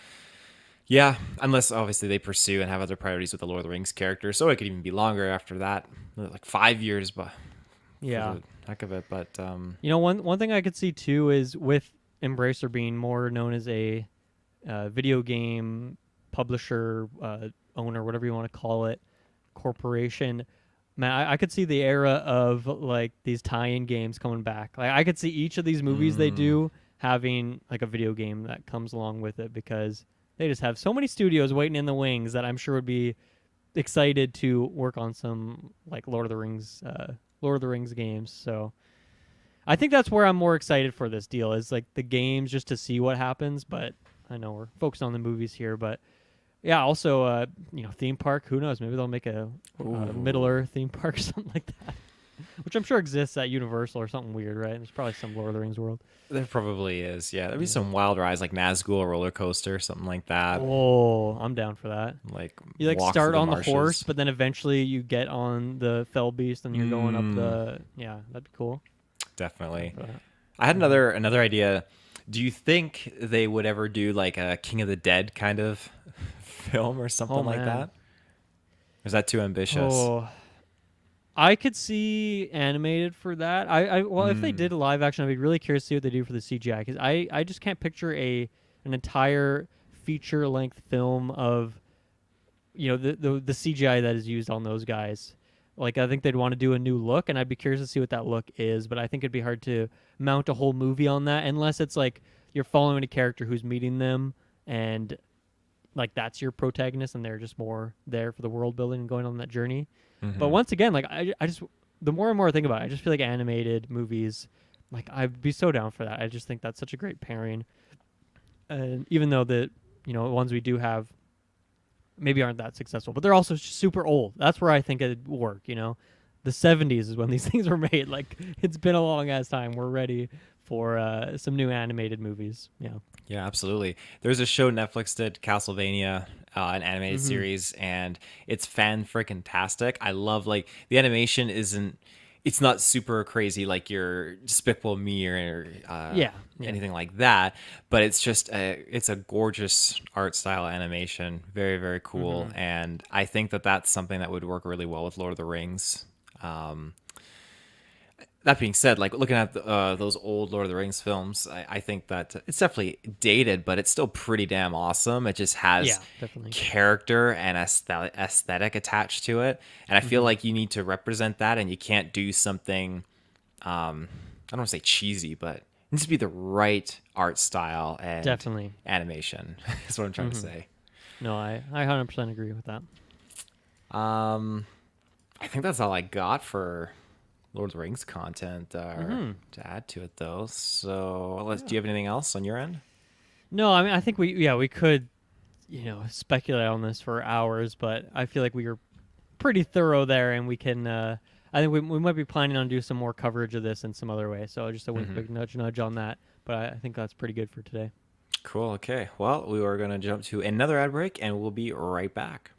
yeah, unless obviously they pursue and have other priorities with the Lord of the Rings character. So it could even be longer after that, like 5 years, but for Yeah. the heck of it. But One thing I could see too is with Embracer being more known as a video game publisher, owner, whatever you want to call it, corporation. Man, I could see the era of like these tie-in games coming back. Like I could see each of these movies they do having like a video game that comes along with it, because they just have so many studios waiting in the wings that I'm sure would be excited to work on some like Lord of the Rings games. So I think that's where I'm more excited for this deal, is like the games, just to see what happens. But I know we're focused on the movies here, but yeah, also theme park. Who knows? Maybe they'll make a Middle Earth theme park or something like that, which I'm sure exists at Universal or something weird, right? There's probably some Lord of the Rings world. there probably is. Yeah, there'd be some wild rides like Nazgul roller coaster, something like that. Oh, I'm down for that. Like You like walk start through on the marshes. horse, but then eventually you get on the fell beast and you're going up the. Yeah, that'd be cool. Definitely. For that. I had another idea. Do you think they would ever do like a King of the Dead kind of film or something like man. that? Or is that too ambitious? Oh, I could see animated for that. Well, if they did a live action, I'd be really curious to see what they do for the CGI, because I just can't picture an entire feature length film of the CGI that is used on those guys. Like I think they'd want to do a new look, and I'd be curious to see what that look is. But I think it'd be hard to mount a whole movie on that unless it's like you're following a character who's meeting them, and like that's your protagonist, and they're just more there for the world building and going on that journey. But once again, like I just the more and more I think about it, I just feel like animated movies, like I'd be so down for that. I just think that's such a great pairing. And even though the ones we do have maybe aren't that successful, but they're also super old. That's where I think it'd work. The 70s is when these things were made. Like it's been a long ass time. We're ready for some new animated movies. Yeah. Yeah, absolutely. There's a show Netflix did, Castlevania, an animated series, and it's fan freaking tastic. I love like the animation it's not super crazy like your Despicable Me or Yeah. anything like that, but it's just it's a gorgeous art style animation, very very cool, and I think that that's something that would work really well with Lord of the Rings. That being said, like looking at those old Lord of the Rings films, I think that it's definitely dated, but it's still pretty damn awesome. It just has Definitely. character and aesthetic attached to it, and I feel like you need to represent that, and you can't do something. I don't want to say cheesy, but it needs to be the right art style and Definitely. animation. Is what I'm trying to say. No, I 100% agree with that. I think that's all I got for Lord of the Rings content to add to it, though. So, do you have anything else on your end? No, I mean, I think we could, speculate on this for hours, but I feel like we were pretty thorough there, and we can. I think we might be planning on doing some more coverage of this in some other way. So just a wink, big nudge on that. But I think that's pretty good for today. Cool. Okay. Well, we are going to jump to another ad break, and we'll be right back.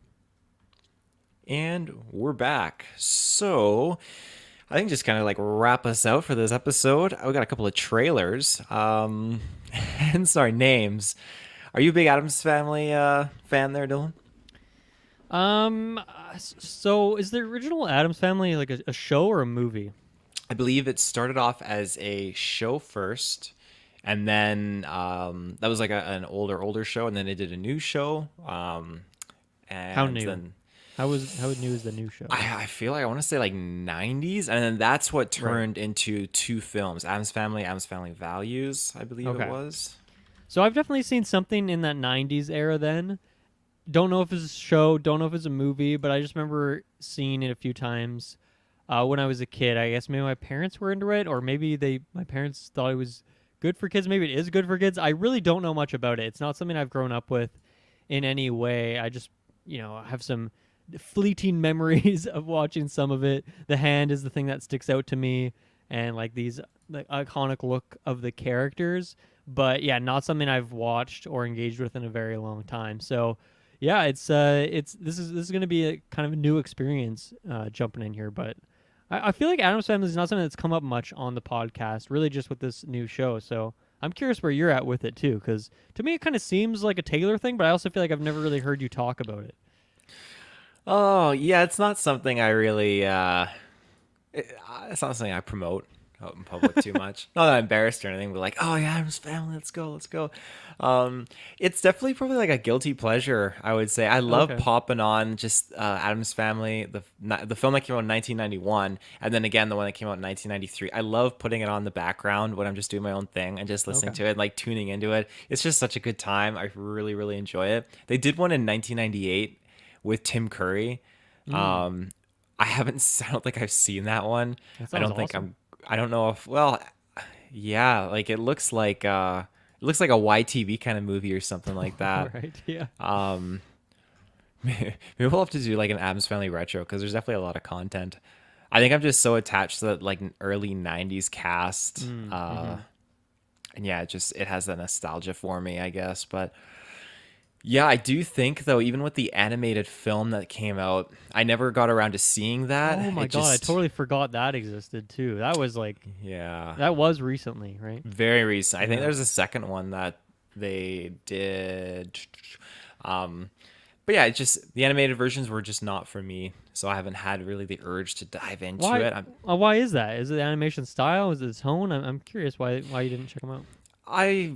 And we're back. So, I think just kind of like wrap us out for this episode. We got a couple of trailers. And sorry, names. Are you a big Addams Family fan there, Dylan? So is the original Adams Family like a show or a movie? I believe it started off as a show first, and then that was like an older show, and then they did a new show, How and new? then How new is the new show? I feel like I want to say like 90s, and then that's what Right. turned into two films: Adam's Family Values, I believe it Okay. was. So I've definitely seen something in that '90s era. Then don't know if it's a show, don't know if it's a movie, but I just remember seeing it a few times when I was a kid. I guess maybe my parents were into it, or maybe my parents thought it was good for kids. Maybe it is good for kids. I really don't know much about it. It's not something I've grown up with in any way. I just have some fleeting memories of watching some of it. The hand is the thing that sticks out to me, and like these the iconic look of the characters. But yeah, not something I've watched or engaged with in a very long time. So yeah, it's this is going to be a kind of a new experience jumping in here. But I feel like Adam's Family is not something that's come up much on the podcast, really, just with this new show. So I'm curious where you're at with it too, because to me it kind of seems like a Taylor thing, but I also feel like I've never really heard you talk about it. Oh yeah, it's not something I really. It's not something I promote out in public too much. Not that I'm embarrassed or anything, but like, oh yeah, Adam's Family, let's go. It's definitely probably like a guilty pleasure, I would say. I love Okay. popping on just Adam's Family, the film that came out in 1991, and then again the one that came out in 1993. I love putting it on the background when I'm just doing my own thing and just listening Okay. to it, like tuning into it. It's just such a good time. I really, really enjoy it. They did one in 1998 with Tim Curry. Mm, Um, I haven't. I don't think I've seen that one. that I sounds don't think awesome. I'm. I don't know if. Well, yeah. Like it looks like a YTV kind of movie or something like All that. right. Yeah. Um, maybe we'll have to do like an Adams Family retro because there's definitely a lot of content. I think I'm just so attached to that like early '90s cast. Mm-hmm. And yeah, it has that nostalgia for me, I guess. But yeah, I do think though, even with the animated film that came out, I never got around to seeing Oh that. my It god, I just, totally forgot that existed too. That was like yeah, that was recently, right? very recent. I think Yeah. there's a second one that they did. Um, but yeah, it just the animated versions were just not for me, so I haven't had really the urge to dive into Why? it. Why is that? Is it the animation style? Is it the tone? I'm curious why you didn't check them out. I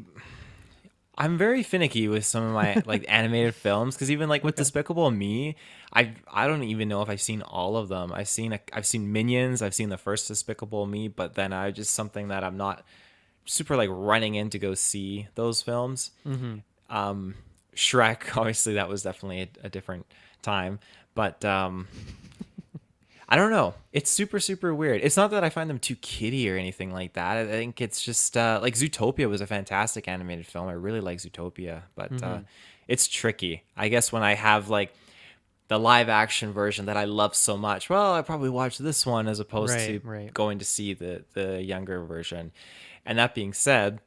I'm very finicky with some of my like animated films because even like with Okay. Despicable Me, I don't even know if I've seen all of them. I've seen Minions, I've seen the first Despicable Me, but then I just something that I'm not super like running in to go see those films. Mm-hmm. Um, Shrek, obviously that was definitely a different time, but I don't know. It's super, super weird. It's not that I find them too kiddie or anything like that. I think it's just like Zootopia was a fantastic animated film. I really like Zootopia, but Mm-hmm. it's tricky. I guess when I have like the live action version that I love so much, well, I probably watch this one as opposed Right. to Right. going to see the younger version. And that being said,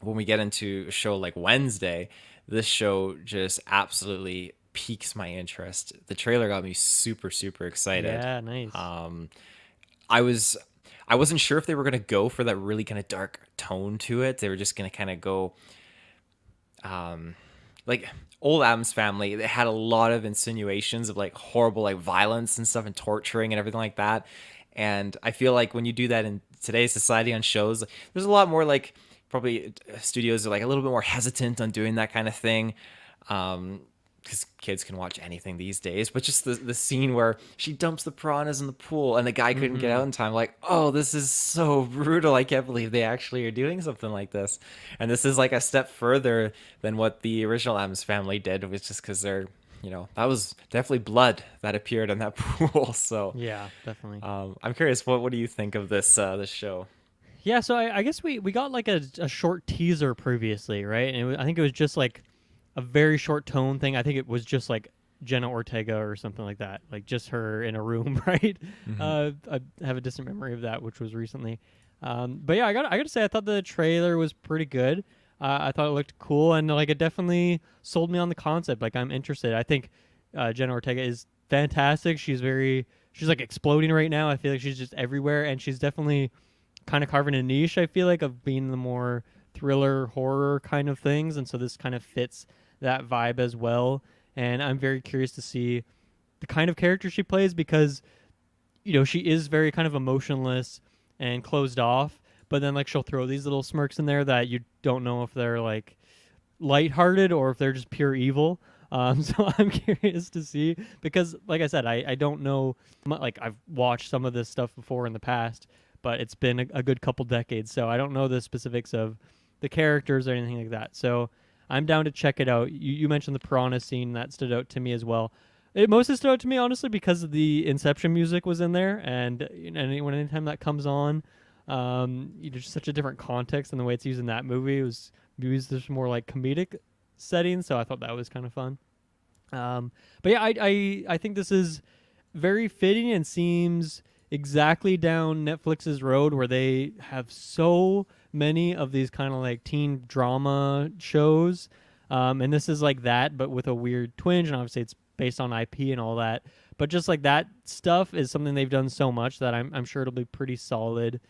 when we get into a show like Wednesday, this show just absolutely piques my interest. The trailer got me super, super excited. Yeah. Nice. Um, I was I wasn't sure if they were gonna go for that really kind of dark tone to it. They were just gonna kind of go like old Adam's Family. They had a lot of insinuations of like horrible like violence and stuff and torturing and everything like that. And I feel like when you do that in today's society on shows, there's a lot more like probably studios are like a little bit more hesitant on doing that kind of thing. Because kids can watch anything these days, but just the scene where she dumps the piranhas in the pool and the guy couldn't get Mm-hmm. out in time, like, oh, this is so brutal. I can't believe they actually are doing something like this. And this is like a step further than what the original Adams Family did, which is because they're, that was definitely blood that appeared in that pool. So Yeah. Definitely. I'm curious, what do you think of this show? Yeah. So I guess we got like a short teaser previously, right? And I think it was just like a very short tone thing. I think it was just like Jenna Ortega or something like that, like just her in a room, right? Hmm. I have a distant memory of that, which was recently. But yeah, I got to say, I thought the trailer was pretty good. I thought it looked cool, and like it definitely sold me on the concept. Like I'm interested. I think Jenna Ortega is fantastic. She's like exploding right now. I feel like she's just everywhere, and she's definitely kind of carving a niche. I feel like of being the more thriller horror kind of things, and so this kind of fits that vibe as well. and I'm very curious to see the kind of character she plays because she is very kind of emotionless and closed off, but then like she'll throw these little smirks in there that you don't know if they're like lighthearted or if they're just pure evil. So I'm curious to see because, like I said, I don't know. Like I've watched some of this stuff before in the past, but it's been a good couple decades, so I don't know the specifics of the characters or anything like that. So I'm down to check it out. You mentioned the piranha scene that stood out to me as well. It mostly stood out to me honestly because the Inception music was in there, and anytime that comes on, just such a different context than the way it's used in that movie. It was used this more like comedic setting, so I thought that was kind of fun. But yeah, I think this is very fitting and seems exactly down Netflix's road where they have so many of these kind of like teen drama shows. And this is like that, but with a weird twinge. And obviously it's based on IP and all that. But just like that stuff is something they've done so much that I'm sure it'll be pretty solid.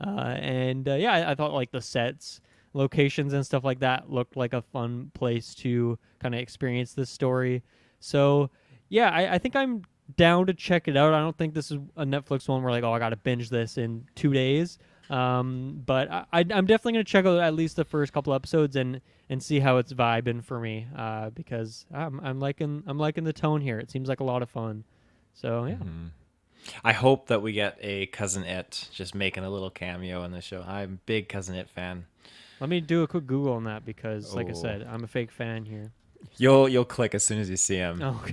Yeah, I thought like the sets, locations, and stuff like that looked like a fun place to kind of experience this story. So yeah, I think I'm down to check it out. I don't think this is a Netflix one where like, oh, I got to binge this in 2 days. But I'm definitely gonna check out at least the first couple episodes and see how it's vibing for me. Because I'm liking the tone here. It seems like a lot of fun. So yeah. Mm-hmm. I hope that we get a Cousin It just making a little cameo in the show. I'm a big Cousin It fan. Let me do a quick Google on that because, like I said, I'm a fake fan here. You'll click as soon as you see him. Oh,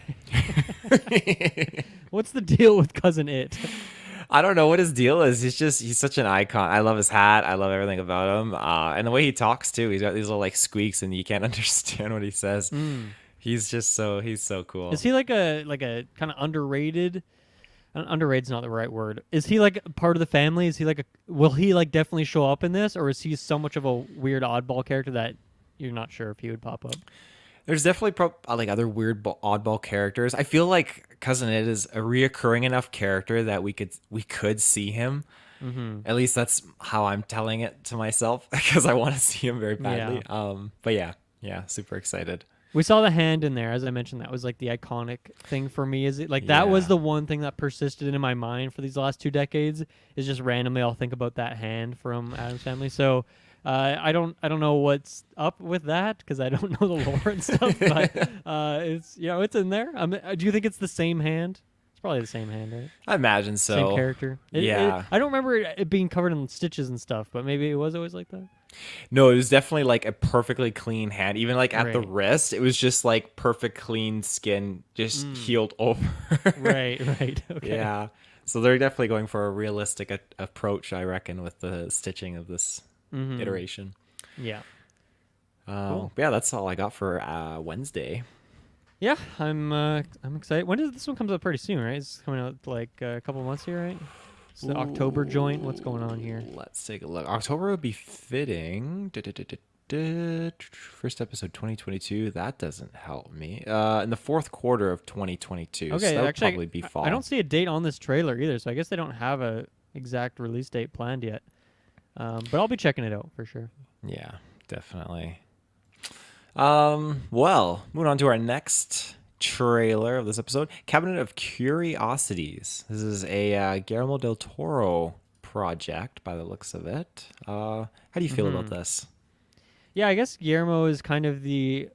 okay. What's the deal with Cousin It? I don't know what his deal is. He's such an icon. I love his hat. I love everything about him. And the way he talks too. He's got these little like squeaks, and you can't understand what he says. He's so cool. Is he like a kind of underrated? Underrated's not the right word. Is he like part of the family? Is he like will he like definitely show up in this, or is he so much of a weird oddball character that you're not sure if he would pop up? There's definitely like other weird oddball characters. I feel like Cousin It is a reoccurring enough character that we could see him. Mm-hmm. At least that's how I'm telling it to myself because I want to see him very badly. Yeah. But yeah, super excited. We saw the hand in there, as I mentioned. That was like the iconic thing for me. Is it like that was the one thing that persisted in my mind for these last 2 decades? Is just randomly I'll think about that hand from Addams Family. So I don't know what's up with that because I don't know the lore and stuff. But it's it's in there. Do you think it's the same hand? It's probably the same hand, right? I imagine so. Same character. I don't remember it being covered in stitches and stuff, but maybe it was always like that. No, it was definitely like a perfectly clean hand. Even like at the wrist, it was just like perfect clean skin, just healed over. Right. Okay. Yeah. So they're definitely going for a realistic approach, I reckon, with the stitching of this iteration. Yeah. Cool. Yeah, that's all I got for Wednesday. Yeah, I'm excited. When does this one comes out? Pretty soon, right? It's coming out like a couple months here, right? It's the October joint. What's going on here? Let's take a look. October would be fitting. First episode 2022. That doesn't help me. In the fourth quarter of 2022. Okay, so that would actually, probably be fall. I don't see a date on this trailer either, so I guess they don't have a exact release date planned yet. But I'll be checking it out for sure. Yeah, definitely. Well, moving on to our next trailer of this episode, Cabinet of Curiosities. This is a Guillermo del Toro project by the looks of it. How do you feel about this? Yeah, I guess Guillermo is kind of the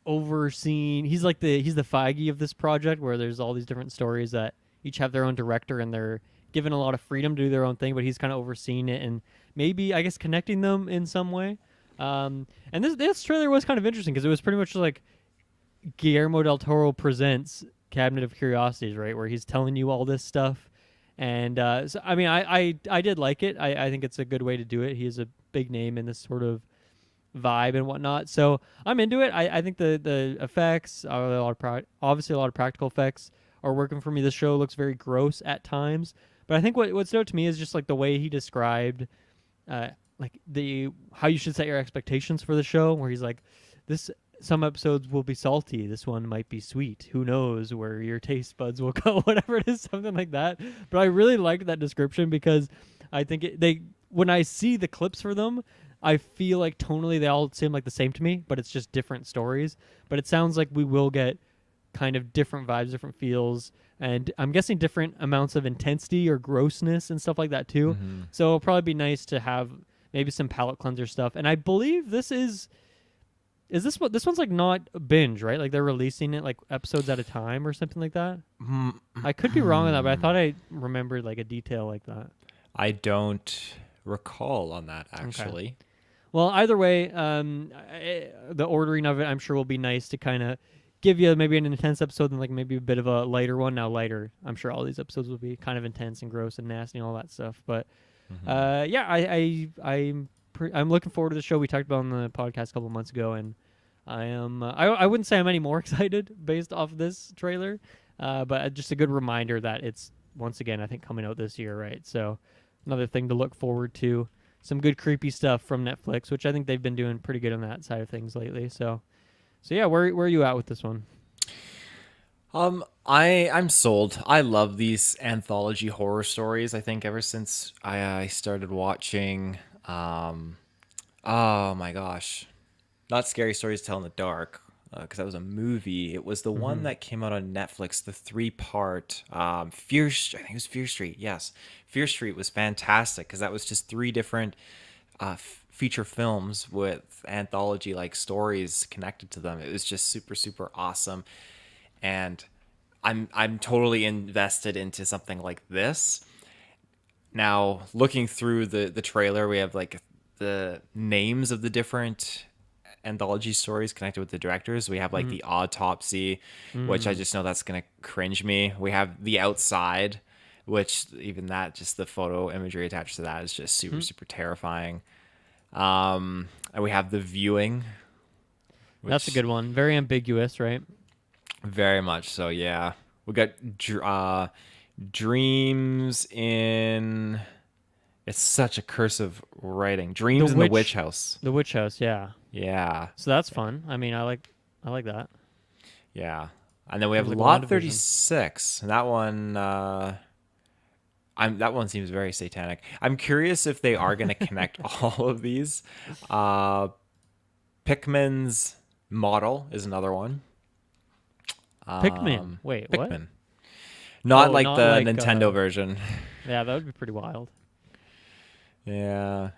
overseeing. He's the Feige of this project, where there's all these different stories that each have their own director and they're given a lot of freedom to do their own thing, but he's kind of overseeing it and maybe, I guess, connecting them in some way. And this trailer was kind of interesting because it was pretty much like Guillermo del Toro presents Cabinet of Curiosities, right, where he's telling you all this stuff. And so I mean, I did like it. I think it's a good way to do it. He is a big name in this sort of vibe and whatnot, so I'm into it. I think the effects are obviously a lot of practical effects are working for me. This show looks very gross at times, but I think what stood out to me is just like the way he described like how you should set your expectations for the show, where he's like, some episodes will be salty, this one might be sweet, who knows where your taste buds will go, whatever it is, something like that. But I really liked that description because I think when I see the clips for them, I feel like tonally they all seem like the same to me, but it's just different stories. But it sounds like we will get kind of different vibes, different feels, and I'm guessing different amounts of intensity or grossness and stuff like that too. Mm-hmm. So it'll probably be nice to have maybe some palate cleanser stuff. And I believe this is this what this one's like not a binge, right? Like they're releasing it like episodes at a time or something like that. I could be wrong on that, but I thought I remembered like a detail like that. I don't recall on that actually. Okay. Well, either way, the ordering of it, I'm sure, will be nice to kind of give you maybe an intense episode and like maybe a bit of a lighter one. Now, lighter, I'm sure all these episodes will be kind of intense and gross and nasty and all that stuff. But yeah, I'm looking forward to the show we talked about on the podcast a couple months ago, and I am. I wouldn't say I'm any more excited based off this trailer, but just a good reminder that it's once again I think coming out this year, right? So another thing to look forward to. Some good creepy stuff from Netflix, which I think they've been doing pretty good on that side of things lately. So yeah, where are you at with this one? I'm sold. I love these anthology horror stories. I think ever since I started watching, oh my gosh, not Scary Stories to Tell in the Dark, because that was a movie. It was the one that came out on Netflix, the 3-part Fear. I think it was Fear Street. Yes, Fear Street was fantastic because that was just 3 different feature films with anthology like stories connected to them. It was just super super awesome, and I'm totally invested into something like this. Now, looking through the trailer, we have like the names of the different anthology stories connected with the directors. We have like the Autopsy, which I just know that's gonna cringe me. We have The Outside, which even that, just the photo imagery attached to that is just super super terrifying. And we have The Viewing. That's a good one. Very ambiguous, right? Very much so, yeah. We got Dreams in. It's such a cursive writing. Dreams in the Witch House. The Witch House, yeah. Yeah. So that's fun. I mean, I like that. Yeah. And then we have Like Lot WandaVision. 36. And that one that one seems very satanic. I'm curious if they are going to connect all of these. Pikmin's Model is another one. Pikmin. Wait, what? Pikmin. Not Oh, like not the like, Nintendo version. Yeah, that would be pretty wild. Yeah.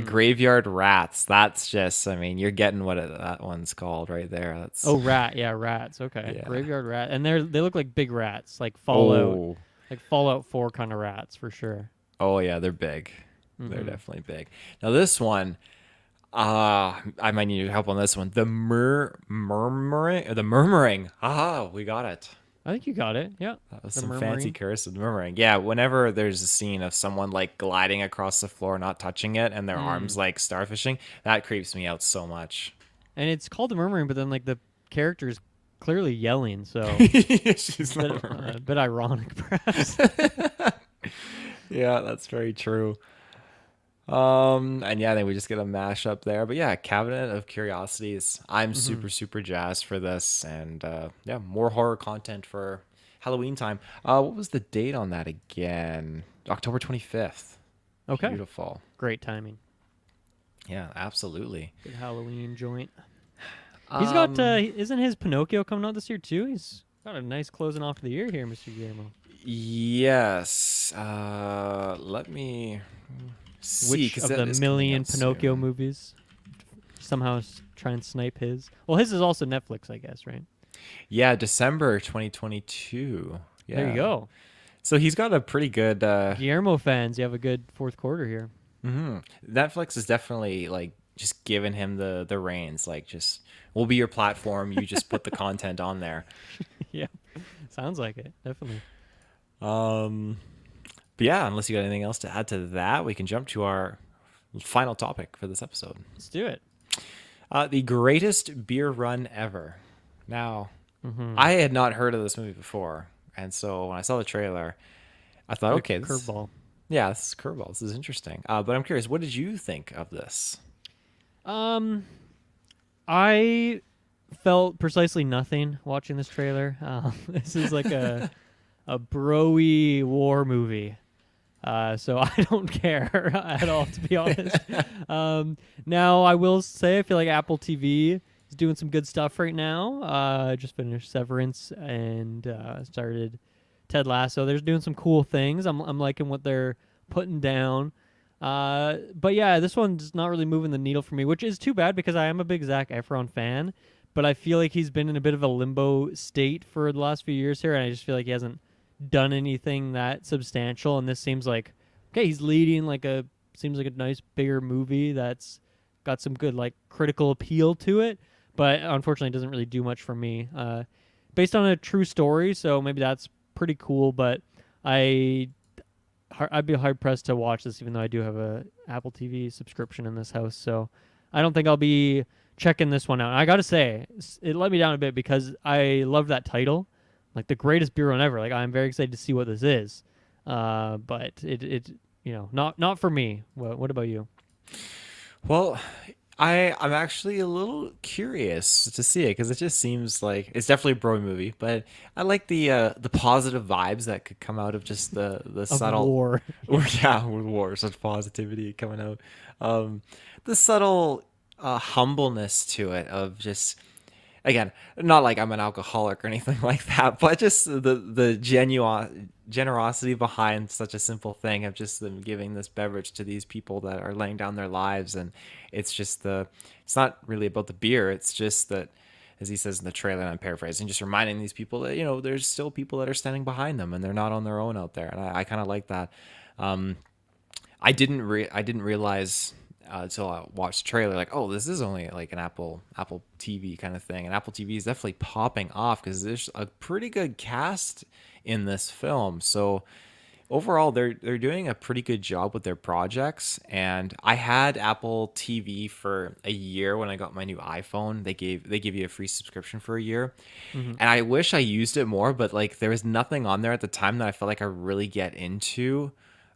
Graveyard Rats. That's just, I mean, you're getting what that one's called right there. That's Oh, rats. Okay, Yeah. Graveyard rat, and they look like big rats, like Fallout, Oh. like Fallout 4 kind of rats for sure. Oh yeah, they're big. They're definitely big. Now this one, I might need your help on this one. The murmuring. Haha, we got it. I think you got it. Yeah. That was The some murmuring. fancy curse of murmuring. Yeah, whenever there's a scene of someone like gliding across the floor, not touching it, and their arms like starfishing, that creeps me out so much. And it's called the murmuring, but then like the character's clearly yelling, so She's not a bit ironic, perhaps. Yeah, that's very true. And yeah, then we just get a mashup there. But yeah, Cabinet of Curiosities. I'm super, super jazzed for this. And yeah, more horror content for Halloween time. What was the date on that again? October 25th. Okay. Beautiful. Great timing. Yeah, absolutely. Good Halloween joint. He's got, isn't his Pinocchio coming out this year too? He's got a nice closing off of the year here, Mr. Guillermo. Yes. Let me see. Which 'cause of that the is coming million out Pinocchio soon. movies somehow try and snipe his? Well, his is also Netflix, I guess, right? Yeah, December 2022. Yeah. There you go. So he's got a pretty good. Guillermo fans, you have a good fourth quarter here. Netflix is definitely like just giving him the reins. Like, just we'll be your platform. You just put the content on there. Yeah, sounds like it. Definitely. But yeah, unless you got anything else to add to that, we can jump to our final topic for this episode. Let's do it. The greatest beer run ever. Now, I had not heard of this movie before, and so when I saw the trailer, I thought, okay, this Curveball. yeah, this is curveball. This is interesting. But I'm curious, what did you think of this? I felt precisely nothing watching this trailer. This is like a bro-y war movie. So I don't care at all, to be honest. Now I will say I feel like Apple TV is doing some good stuff right now. I just finished Severance and started Ted Lasso. They're doing some cool things. I'm liking what they're putting down. But yeah, this one's not really moving the needle for me, which is too bad because I am a big Zac Efron fan. But I feel like he's been in a bit of a limbo state for the last few years here, and I just feel like he hasn't done anything that substantial. And this seems like, okay, he's leading seems like a nice bigger movie that's got some good like critical appeal to it, but unfortunately it doesn't really do much for me. Based on a true story, so maybe that's pretty cool, but I'd be hard pressed to watch this, even though I do have a Apple TV subscription in this house. So I don't think I'll be checking this one out. I gotta say, it let me down a bit because I love that title, like the greatest beer run ever. Like I'm very excited to see what this is, but it not for me. What about you? Well, I'm actually a little curious to see it because it just seems like it's definitely a bro movie, but I like the positive vibes that could come out of just the Of subtle war. or yeah, with war, such positivity coming out. The subtle humbleness to it of just again, not like I'm an alcoholic or anything like that, but just the genuine generosity behind such a simple thing of just them giving this beverage to these people that are laying down their lives. And it's not really about the beer. It's just that, as he says in the trailer, and I'm paraphrasing, just reminding these people that, there's still people that are standing behind them and they're not on their own out there. And I kind of like that. I didn't realize until I watched the trailer, like, oh, this is only like an Apple TV kind of thing, and Apple TV is definitely popping off because there's a pretty good cast in this film. So overall, they're doing a pretty good job with their projects. And I had Apple TV for a year when I got my new iPhone. They give you a free subscription for a year, Hmm. and I wish I used it more, but like there was nothing on there at the time that I felt like I really get into.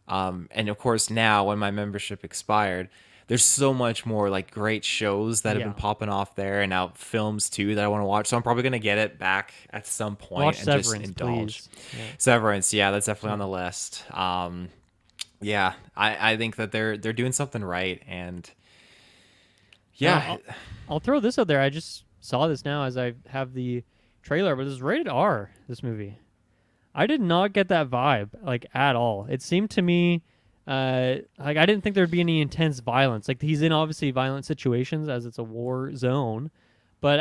And of course, now when my membership expired, there's so much more like great shows that have been Yeah. popping off there, and now films too that I want to watch. So I'm probably gonna get it back at some point Watch and just Severance, indulge. please. Yeah. Severance, yeah, that's definitely Yeah. on the list. Yeah, I think that they're doing something right, and Now, yeah, I'll throw this out there. I just saw this now as I have the trailer, but it's rated R, this movie. I did not get that vibe, like, at all. It seemed to me, like, I didn't think there'd be any intense violence. Like, he's in obviously violent situations as it's a war zone, but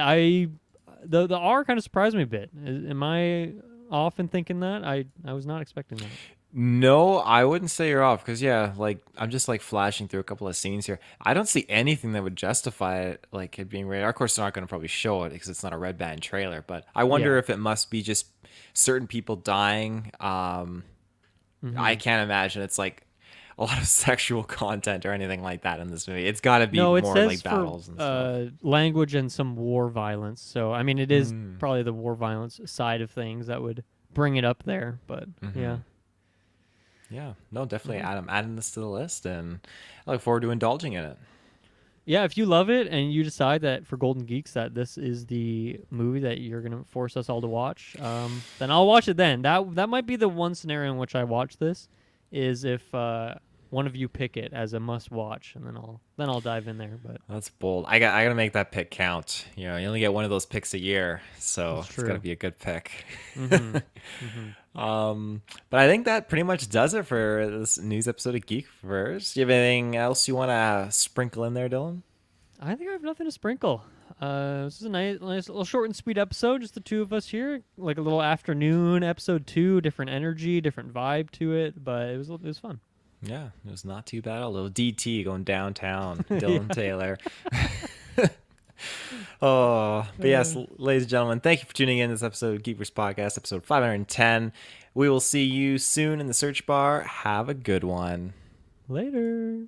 the R kind of surprised me a bit. Am I off in thinking that? I was not expecting that. no, I wouldn't say you're off because yeah, like I'm just like flashing through a couple of scenes here. I don't see anything that would justify it, like it being rated R. Of course, they're not going to probably show it because it's not a red band trailer. But I wonder Yeah. if it must be just certain people dying. I Hmm. can't imagine it's like a lot of sexual content or anything like that in this movie. It's got to be No, it more says like for battles and stuff. language and some war violence. So I mean, it is Mm, probably the war violence side of things that would bring it up there. But hmm. yeah, Yeah, no, definitely, yeah, Adam, adding this to the list, and I look forward to indulging in it. yeah. If you love it and you decide that for Golden Geeks that this is the movie that you're gonna force us all to watch, then I'll watch it. Then that might be the one scenario in which I watch this, is if one of you pick it as a must watch, and then I'll dive in there. But That's bold. I gotta make that pick count. You only get one of those picks a year, so it's it's gotta true. be a good pick. Mm-hmm. Mm-hmm. But I think that pretty much does it for this news episode of GeekVerse. Do you have anything else you want to sprinkle in there, Dylan? I think I have nothing to sprinkle. This is a nice little short and sweet episode, just the two of us here, like a little afternoon episode 2, different energy, different vibe to it, but it was fun. Yeah, it was not too bad. A little DT going downtown, Dylan Yeah. Taylor. Oh, but yes, Uh, ladies and gentlemen, thank you for tuning in to this episode of Geekverse Podcast, episode 510. We will see you soon in the search bar. Have a good one. Later.